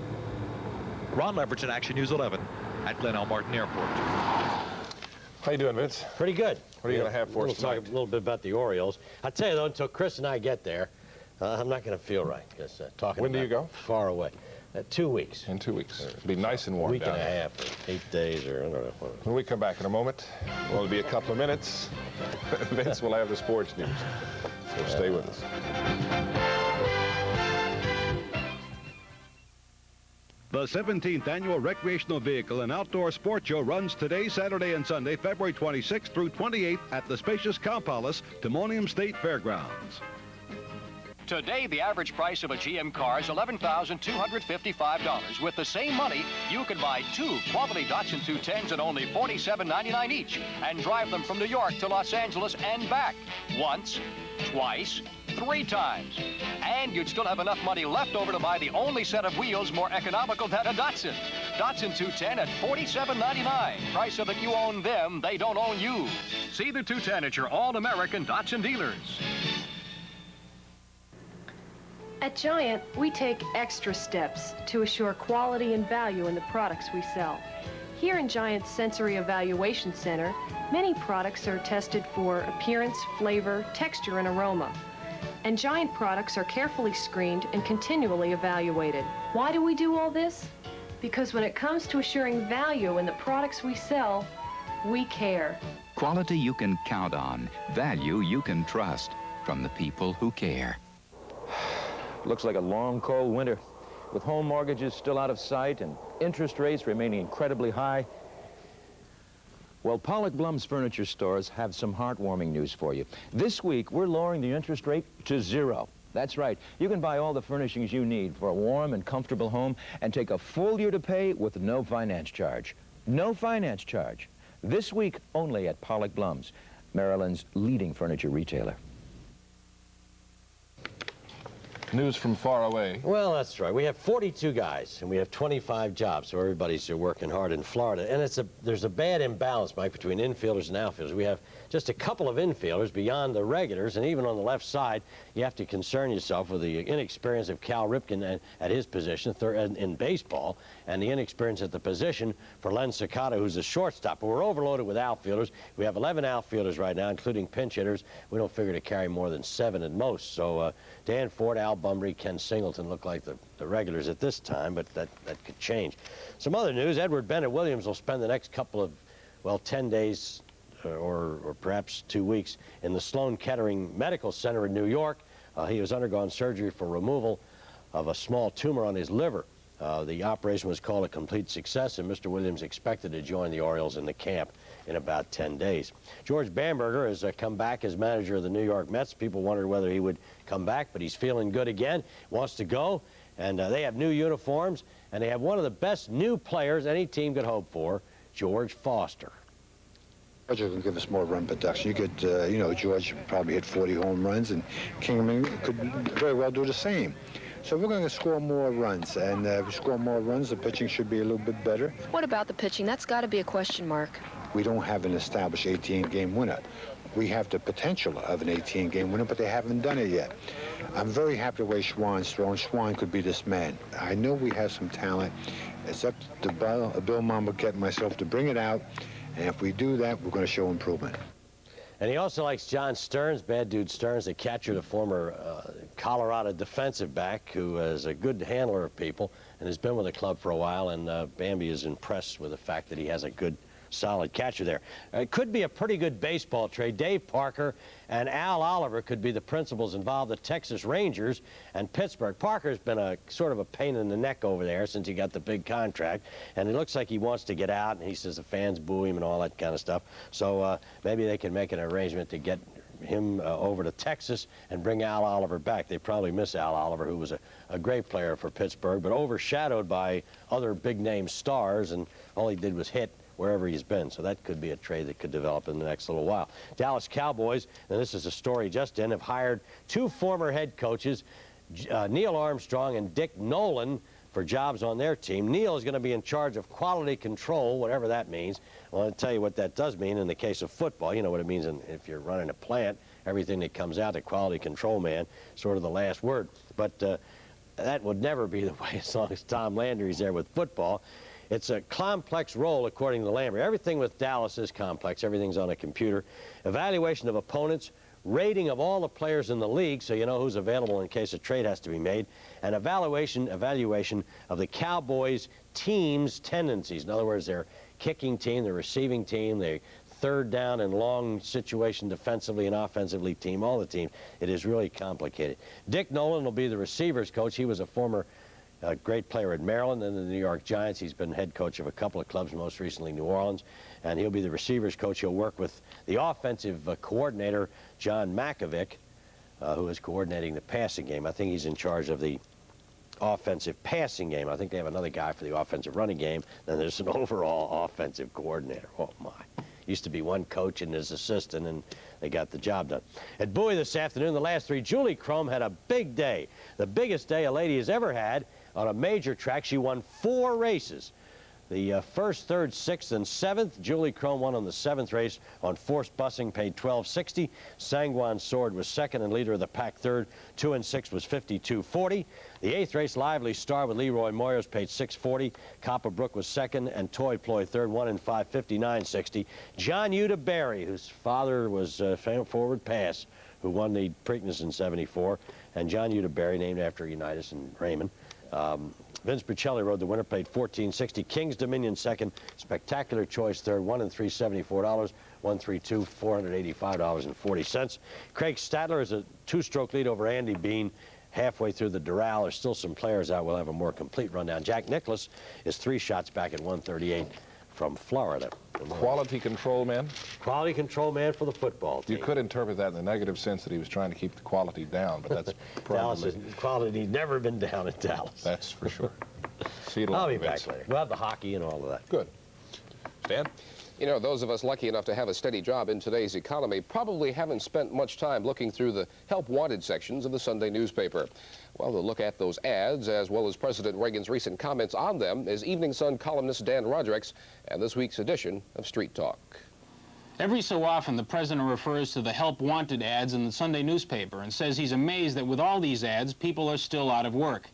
Ron Leverton, Action News 11 at Glen L. Martin Airport. How you doing, Vince? Pretty good. What are you going to have for us tonight? We'll talk a little bit about the Orioles. I'll tell you, though, until Chris and I get there, I'm not going to feel right. Because talking when do you go? Far away. 2 weeks. In 2 weeks. It'll be nice and warm down there. A week and a half, or 8 days, or I don't know. When we come back in a moment, well, it'll be a couple of minutes. Vince will have the sports news. So stay with us. The 17th Annual Recreational Vehicle and Outdoor Sports Show runs today, Saturday, and Sunday, February 26th through 28th at the spacious Cow Palace, Timonium State Fairgrounds. Today, the average price of a GM car is $11,255. With the same money, you can buy 2 quality Datsun 210s at only $47.99 each and drive them from New York to Los Angeles and back once, twice, 3 times. And you'd still have enough money left over to buy the only set of wheels more economical than a Datsun. Datsun 210 at $47.99. Price so that you own them, they don't own you. See the 210 at your all-American Datsun dealers. At Giant, we take extra steps to assure quality and value in the products we sell. Here in Giant's Sensory Evaluation Center, many products are tested for appearance, flavor, texture, and aroma. And Giant products are carefully screened and continually evaluated. Why do we do all this? Because when it comes to assuring value in the products we sell, we care. Quality you can count on, value you can trust from the people who care. Looks like a long, cold winter, with home mortgages still out of sight and interest rates remaining incredibly high. Well, Pollock Blum's Furniture Stores have some heartwarming news for you. This week, we're lowering the interest rate to 0. That's right. You can buy all the furnishings you need for a warm and comfortable home and take a full year to pay with no finance charge. No finance charge. This week only at Pollock Blum's, Maryland's leading furniture retailer. News from far away. Well, that's right. We have 42 guys, and we have 25 jobs, so everybody's working hard in Florida. And there's a bad imbalance, Mike, between infielders and outfielders. We have just a couple of infielders beyond the regulars, and even on the left side, you have to concern yourself with the inexperience of Cal Ripken at his position in baseball, and the inexperience at the position for Len Cicada, who's a shortstop. But we're overloaded with outfielders. We have 11 outfielders right now, including pinch hitters. We don't figure to carry more than 7 at most. So Dan Ford, Al Bumbry, Ken Singleton look like the regulars at this time, but that could change. Some other news, Edward Bennett Williams will spend the next couple of, well, 10 days or perhaps 2 weeks in the Sloan Kettering Medical Center in New York. He has undergone surgery for removal of a small tumor on his liver. The operation was called a complete success, and Mr. Williams expected to join the Orioles in the camp in about 10 days. George Bamberger has come back as manager of the New York Mets. People wondered whether he would come back, but he's feeling good again, wants to go, and they have new uniforms, and they have one of the best new players any team could hope for, George Foster. George will give us more run production. You could, you know, George probably hit 40 home runs, and Kingman could very well do the same. So we're going to score more runs, and if we score more runs, the pitching should be a little bit better. What about the pitching? That's got to be a question mark. We don't have an established 18-game winner. We have the potential of an 18-game winner, but they haven't done it yet. I'm very happy the way Schwann's throwing. Schwann could be this man. I know we have some talent. It's up to Bill Mumbaket and myself to bring it out, and if we do that, we're going to show improvement. And he also likes John Stearns, bad dude Stearns, the catcher, the former Colorado defensive back, who is a good handler of people and has been with the club for a while, and Bambi is impressed with the fact that he has a good, solid catcher there. It could be a pretty good baseball trade. Dave Parker and Al Oliver could be the principals involved. The Texas Rangers and Pittsburgh. Parker's been a sort of a pain in the neck over there since he got the big contract, and it looks like he wants to get out, and he says the fans boo him and all that kind of stuff. So maybe they can make an arrangement to get him over to Texas and bring Al Oliver back. They probably miss Al Oliver, who was a great player for Pittsburgh, but overshadowed by other big-name stars, and all he did was hit wherever he's been. So that could be a trade that could develop in the next little while. Dallas Cowboys, and this is a story just in, have hired two former head coaches, Neil Armstrong and Dick Nolan, for jobs on their team. Neil is going to be in charge of quality control, whatever that means. I want to tell you what that does mean in the case of football. You know what it means if you're running a plant. Everything that comes out, the quality control man, sort of the last word. But that would never be the way as long as Tom Landry's there with football. It's a complex role, according to Landry. Everything with Dallas is complex. Everything's on a computer. Evaluation of opponents, rating of all the players in the league so you know who's available in case a trade has to be made, and evaluation of the Cowboys' team's tendencies. In other words, their kicking team, their receiving team, their third down and long situation defensively and offensively team, all the teams. It is really complicated. Dick Nolan will be the receivers coach. He was a former great player at Maryland and the New York Giants. He's been head coach of a couple of clubs, most recently New Orleans, and he'll be the receivers coach. He'll work with the offensive coordinator, John Makovic, who is coordinating the passing game. I think he's in charge of the offensive passing game. I think they have another guy for the offensive running game. Then there's an overall offensive coordinator. Oh, my. Used to be one coach and his assistant, and they got the job done. At Bowie this afternoon, the last three, Julie Chrome had a big day, the biggest day a lady has ever had on a major track. She won 4 races. The first, third, sixth, and seventh. Julie Chrome won on the 7th race on forced busing, paid $12.60. Sangwan Sword was second and leader of the pack third. 2 and 6 was $52.40. The 8th race, Lively Star with Leroy Moyers, paid $6.40. Copper Brook was second, and Toy Ploy third, 1 and 5, $59.60. John Uda Berry, whose father was forward pass, who won the Preakness in '74, and John Uda Berry, named after Unitas and Raymond. Vince Bricelli rode the winner, paid $14.60. King's Dominion second, Spectacular Choice third, 1 and 3, $74. 132, $485.40. Craig Stadler is a 2-stroke lead over Andy Bean halfway through the Doral. There's still some players out. We'll have a more complete rundown. Jack Nicklaus is 3 shots back at 138 from Florida. Quality control man? Quality control man for the football team. You could interpret that in the negative sense that he was trying to keep the quality down, but that's probably... Dallas' quality's never been down in Dallas. That's for sure. I'll be back later. We'll have the hockey and all of that. Good. Stan? You know, those of us lucky enough to have a steady job in today's economy probably haven't spent much time looking through the help wanted sections of the Sunday newspaper. Well, to look at those ads, as well as President Reagan's recent comments on them, is Evening Sun columnist Dan Roderick's and this week's edition of Street Talk. Every so often, the president refers to the help wanted ads in the Sunday newspaper and says he's amazed that with all these ads, people are still out of work.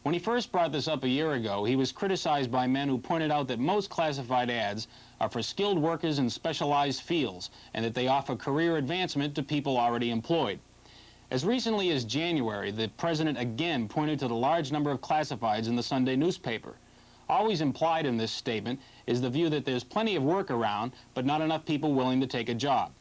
When he first brought this up a year ago, he was criticized by men who pointed out that most classified ads are for skilled workers in specialized fields and that they offer career advancement to people already employed. As recently as January, the president again pointed to the large number of classifieds in the Sunday newspaper. Always implied in this statement is the view that there's plenty of work around, but not enough people willing to take a job.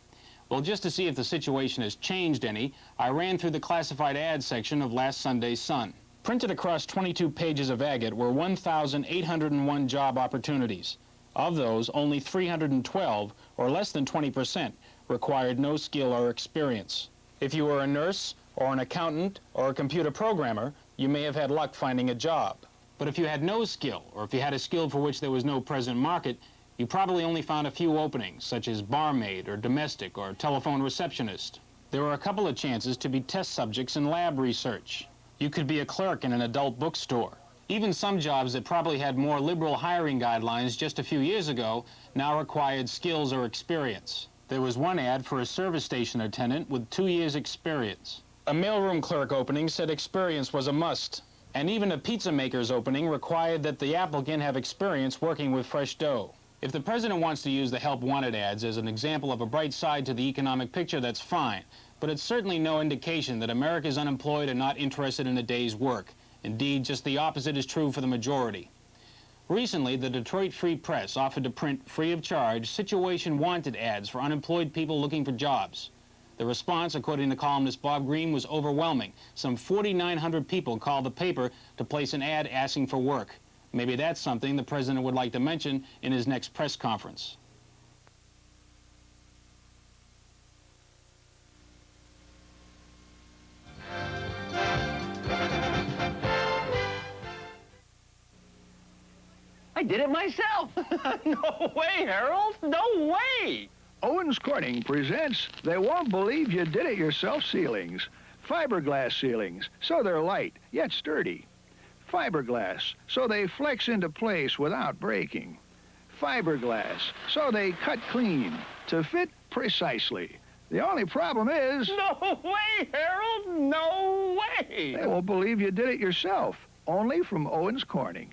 Well, just to see if the situation has changed any, I ran through the classified ads section of last Sunday's Sun. Printed across 22 pages of agate were 1,801 job opportunities. Of those, only 312, or less than 20%, required no skill or experience. If you were a nurse, or an accountant, or a computer programmer, you may have had luck finding a job. But if you had no skill, or if you had a skill for which there was no present market, you probably only found a few openings, such as barmaid, or domestic, or telephone receptionist. There were a couple of chances to be test subjects in lab research. You could be a clerk in an adult bookstore. Even some jobs that probably had more liberal hiring guidelines just a few years ago now required skills or experience. There was one ad for a service station attendant with 2 years' experience. A mailroom clerk opening said experience was a must, and even a pizza maker's opening required that the applicant have experience working with fresh dough. If the president wants to use the help wanted ads as an example of a bright side to the economic picture, that's fine, but it's certainly no indication that America's unemployed are not interested in a day's work. Indeed, just the opposite is true for the majority. Recently, the Detroit Free Press offered to print free of charge situation wanted ads for unemployed people looking for jobs. The response, according to columnist Bob Green, was overwhelming. Some 4,900 people called the paper to place an ad asking for work. Maybe that's something the president would like to mention in his next press conference. I did it myself. No way, Harold. No way. Owens Corning presents They Won't Believe You Did It Yourself ceilings. Fiberglass ceilings, so they're light, yet sturdy. Fiberglass, so they flex into place without breaking. Fiberglass, so they cut clean, to fit precisely. The only problem is... No way, Harold. No way. They won't believe you did it yourself. Only from Owens Corning.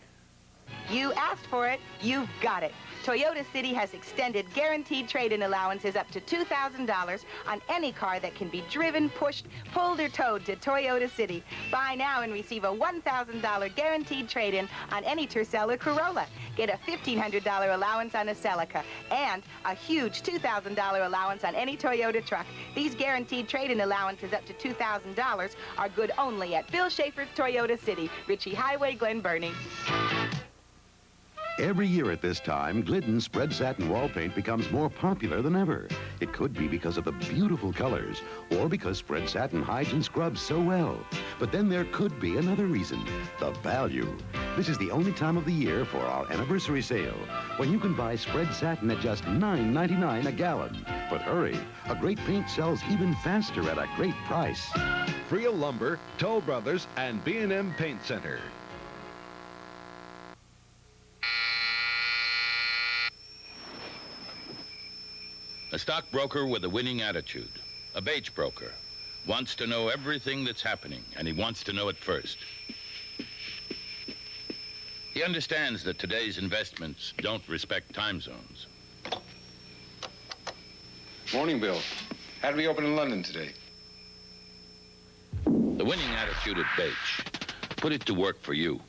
You asked for it, you've got it. Toyota City has extended guaranteed trade-in allowances up to $2,000 on any car that can be driven, pushed, pulled, or towed to Toyota City. Buy now and receive a $1,000 guaranteed trade-in on any Tercel or Corolla. Get a $1,500 allowance on a Celica and a huge $2,000 allowance on any Toyota truck. These guaranteed trade-in allowances up to $2,000 are good only at Bill Schaefer's Toyota City, Ritchie Highway, Glen Burnie. Every year at this time, Glidden spread satin wall paint becomes more popular than ever. It could be because of the beautiful colors, or because spread satin hides and scrubs so well. But then there could be another reason, the value. This is the only time of the year for our anniversary sale, when you can buy spread satin at just $9.99 a gallon. But hurry, a great paint sells even faster at a great price. Friel Lumber, Toll Brothers, and B&M Paint Center. A stockbroker with a winning attitude, a beige broker, wants to know everything that's happening, and he wants to know it first. He understands that today's investments don't respect time zones. Morning, Bill. How did we open in London today? The winning attitude at beige. Put it to work for you.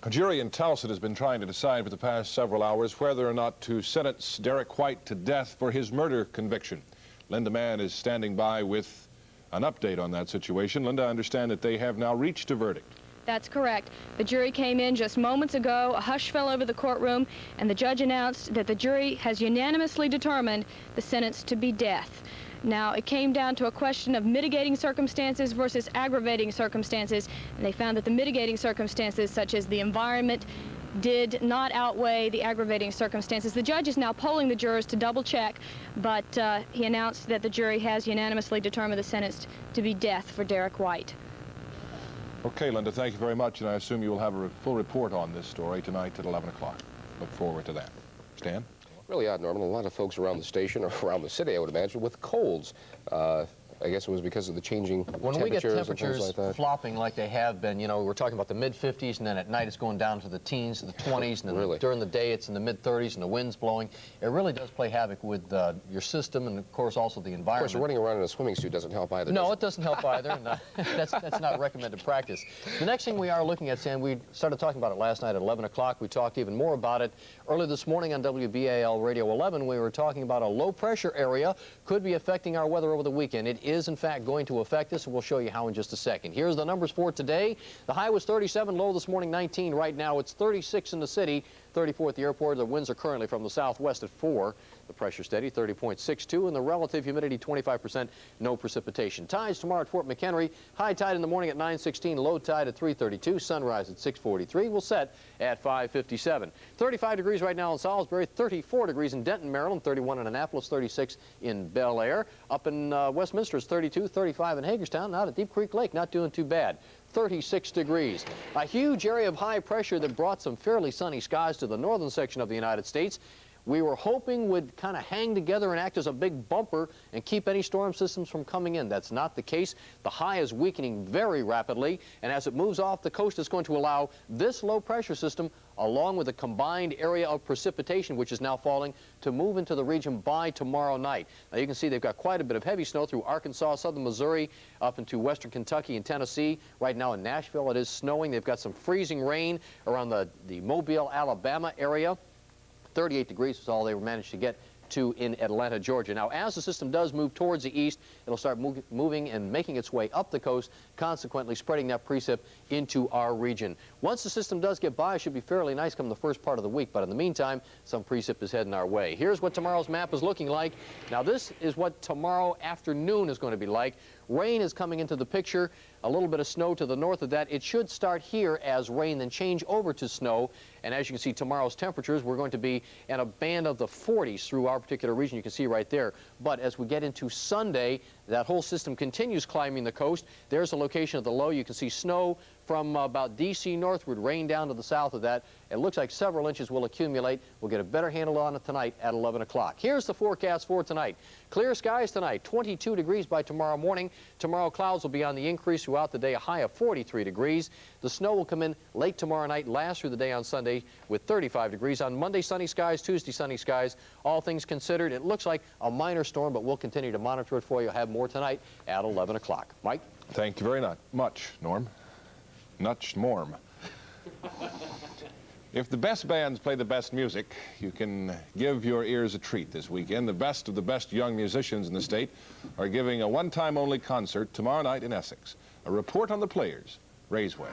A jury in Tulsa has been trying to decide for the past several hours whether or not to sentence Derek White to death for his murder conviction. Linda Mann is standing by with an update on that situation. Linda, I understand that they have now reached a verdict. That's correct. The jury came in just moments ago. A hush fell over the courtroom, and the judge announced that the jury has unanimously determined the sentence to be death. Now, it came down to a question of mitigating circumstances versus aggravating circumstances, and they found that the mitigating circumstances, such as the environment, did not outweigh the aggravating circumstances. The judge is now polling the jurors to double check, but he announced that the jury has unanimously determined the sentence to be death for Derek White. Okay, Linda, thank you very much, and I assume you will have a full report on this story tonight at 11 o'clock. Look forward to that. Stan? Really odd, Norman. A lot of folks around the station, or around the city, I would imagine, with colds. I guess it was because of the changing when we get temperatures and things like that. Flopping like they have been, you know, we're talking about the mid-50s, and then at night it's going down to the teens, the 20s, and then really? During the day it's in the mid-30s, and the wind's blowing. It really does play havoc with your system, and of course also the environment. Of course, running around in a swimming suit doesn't help either. No, it doesn't help either, and that's not recommended practice. The next thing we are looking at, Sam, we started talking about it last night at 11 o'clock. We talked even more about it early this morning on WBAL Radio 11. We were talking about a low-pressure area could be affecting our weather over the weekend. It is, in fact, going to affect us, and we'll show you how in just a second. Here's the numbers for today. The high was 37, low this morning 19. Right now it's 36 in the city, 34 at the airport. The winds are currently from the southwest at 4. The pressure steady, 30.62, and the relative humidity 25%, no precipitation. Tides tomorrow at Fort McHenry. High tide in the morning at 9:16, low tide at 3:32, sunrise at 6:43. Will set at 5:57. 35 degrees right now in Salisbury, 34 degrees in Denton, Maryland, 31 in Annapolis, 36 in Bel Air. Up in Westminster it's 32, 35 in Hagerstown. Out at Deep Creek Lake, not doing too bad. 36 degrees. A huge area of high pressure that brought some fairly sunny skies to the northern section of the United States. We were hoping would kind of hang together and act as a big bumper and keep any storm systems from coming in. That's not the case. The high is weakening very rapidly, and as it moves off the coast, it's going to allow this low pressure system, along with a combined area of precipitation, which is now falling, to move into the region by tomorrow night. Now you can see they've got quite a bit of heavy snow through Arkansas, southern Missouri, up into western Kentucky and Tennessee. Right now in Nashville it is snowing. They've got some freezing rain around the Mobile, Alabama area. 38 degrees was all they managed to get to in Atlanta, Georgia. Now, as the system does move towards the east, it'll start moving and making its way up the coast, consequently spreading that precip into our region. Once the system does get by, it should be fairly nice come the first part of the week, but in the meantime, some precip is heading our way. Here's what tomorrow's map is looking like. Now, this is what tomorrow afternoon is going to be like. Rain is coming into the picture, a little bit of snow to the north of that. It should start here as rain, then change over to snow. And as you can see, tomorrow's temperatures, we're going to be in a band of the 40s through our particular region. You can see right there. But as we get into Sunday, that whole system continues climbing the coast. There's a location of the low. You can see snow from about D.C. northward, rain down to the south of that. It looks like several inches will accumulate. We'll get a better handle on it tonight at 11 o'clock. Here's the forecast for tonight. Clear skies tonight, 22 degrees by tomorrow morning. Tomorrow clouds will be on the increase throughout the day, a high of 43 degrees. The snow will come in late tomorrow night, last through the day on Sunday with 35 degrees. On Monday, sunny skies, Tuesday, sunny skies. All things considered, it looks like a minor storm, but we'll continue to monitor it for you. I'll have more tonight at 11 o'clock. Mike? Thank you very much, Norm. Nutch Morm. If the best bands play the best music, you can give your ears a treat this weekend. The best of the best young musicians in the state are giving a one-time only concert tomorrow night in Essex. A report on the players, Raysway.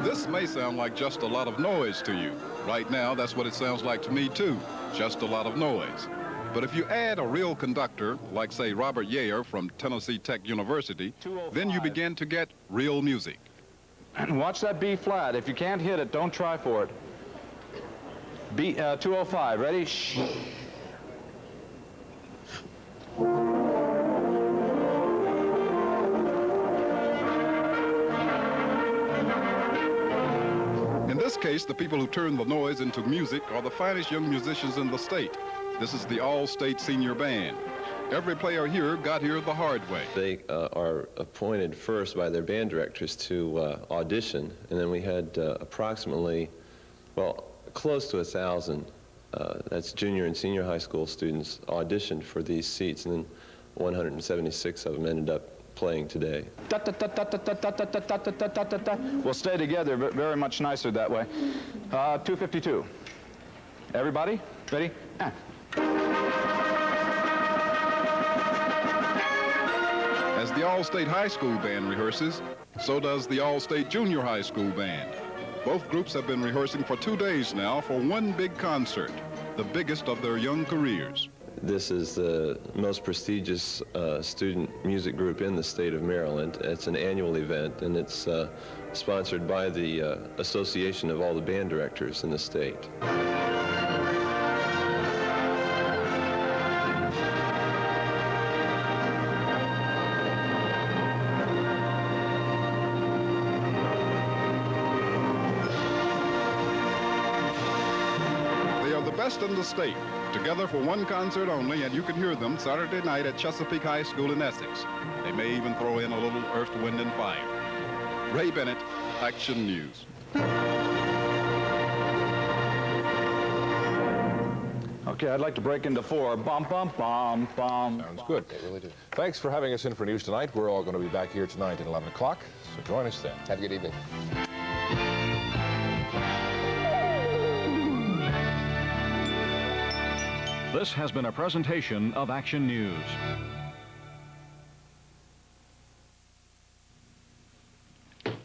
This may sound like just a lot of noise to you. Right now, that's what it sounds like to me, too. Just a lot of noise. But if you add a real conductor, like, say, Robert Yeager from Tennessee Tech University, then you begin to get real music. And watch that B flat. If you can't hit it, don't try for it. B 205. Ready? Shh. In this case, the people who turn the noise into music are the finest young musicians in the state. This is the All-State Senior Band. Every player here got here the hard way. They are appointed first by their band directors to audition, and then we had approximately, well, close to 1,000, that's junior and senior high school students, auditioned for these seats, and then 176 of them ended up playing today. We'll stay together, but very much nicer that way. 252. Everybody, ready? As the All-State High School Band rehearses, so does the All-State Junior High School Band. Both groups have been rehearsing for 2 days now for one big concert, the biggest of their young careers. This is the most prestigious student music group in the state of Maryland. It's an annual event, and it's sponsored by the Association of all the band directors in the state. Best in the state, together for one concert only, and you can hear them Saturday night at Chesapeake High School in Essex. They may even throw in a little Earth, Wind, and Fire. Ray Bennett, Action News. Okay, I'd like to break into 4. Bum, bum, bum, bum. Sounds good. They really do. Thanks for having us in for news tonight. We're all going to be back here tonight at 11 o'clock, so join us then. Have a good evening. This has been a presentation of Action News.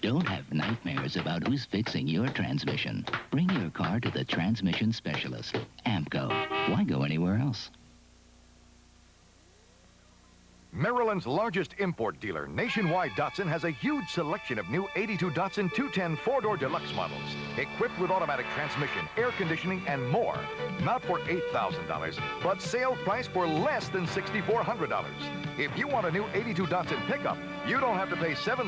Don't have nightmares about who's fixing your transmission. Bring your car to the transmission specialist, AMCO. Why go anywhere else? Maryland's largest import dealer, Nationwide Datsun, has a huge selection of new 82 Datsun 210 four-door deluxe models, equipped with automatic transmission, air conditioning, and more. Not for $8,000, but sale price for less than $6,400. If you want a new 82 Datsun pickup, you don't have to pay $7,000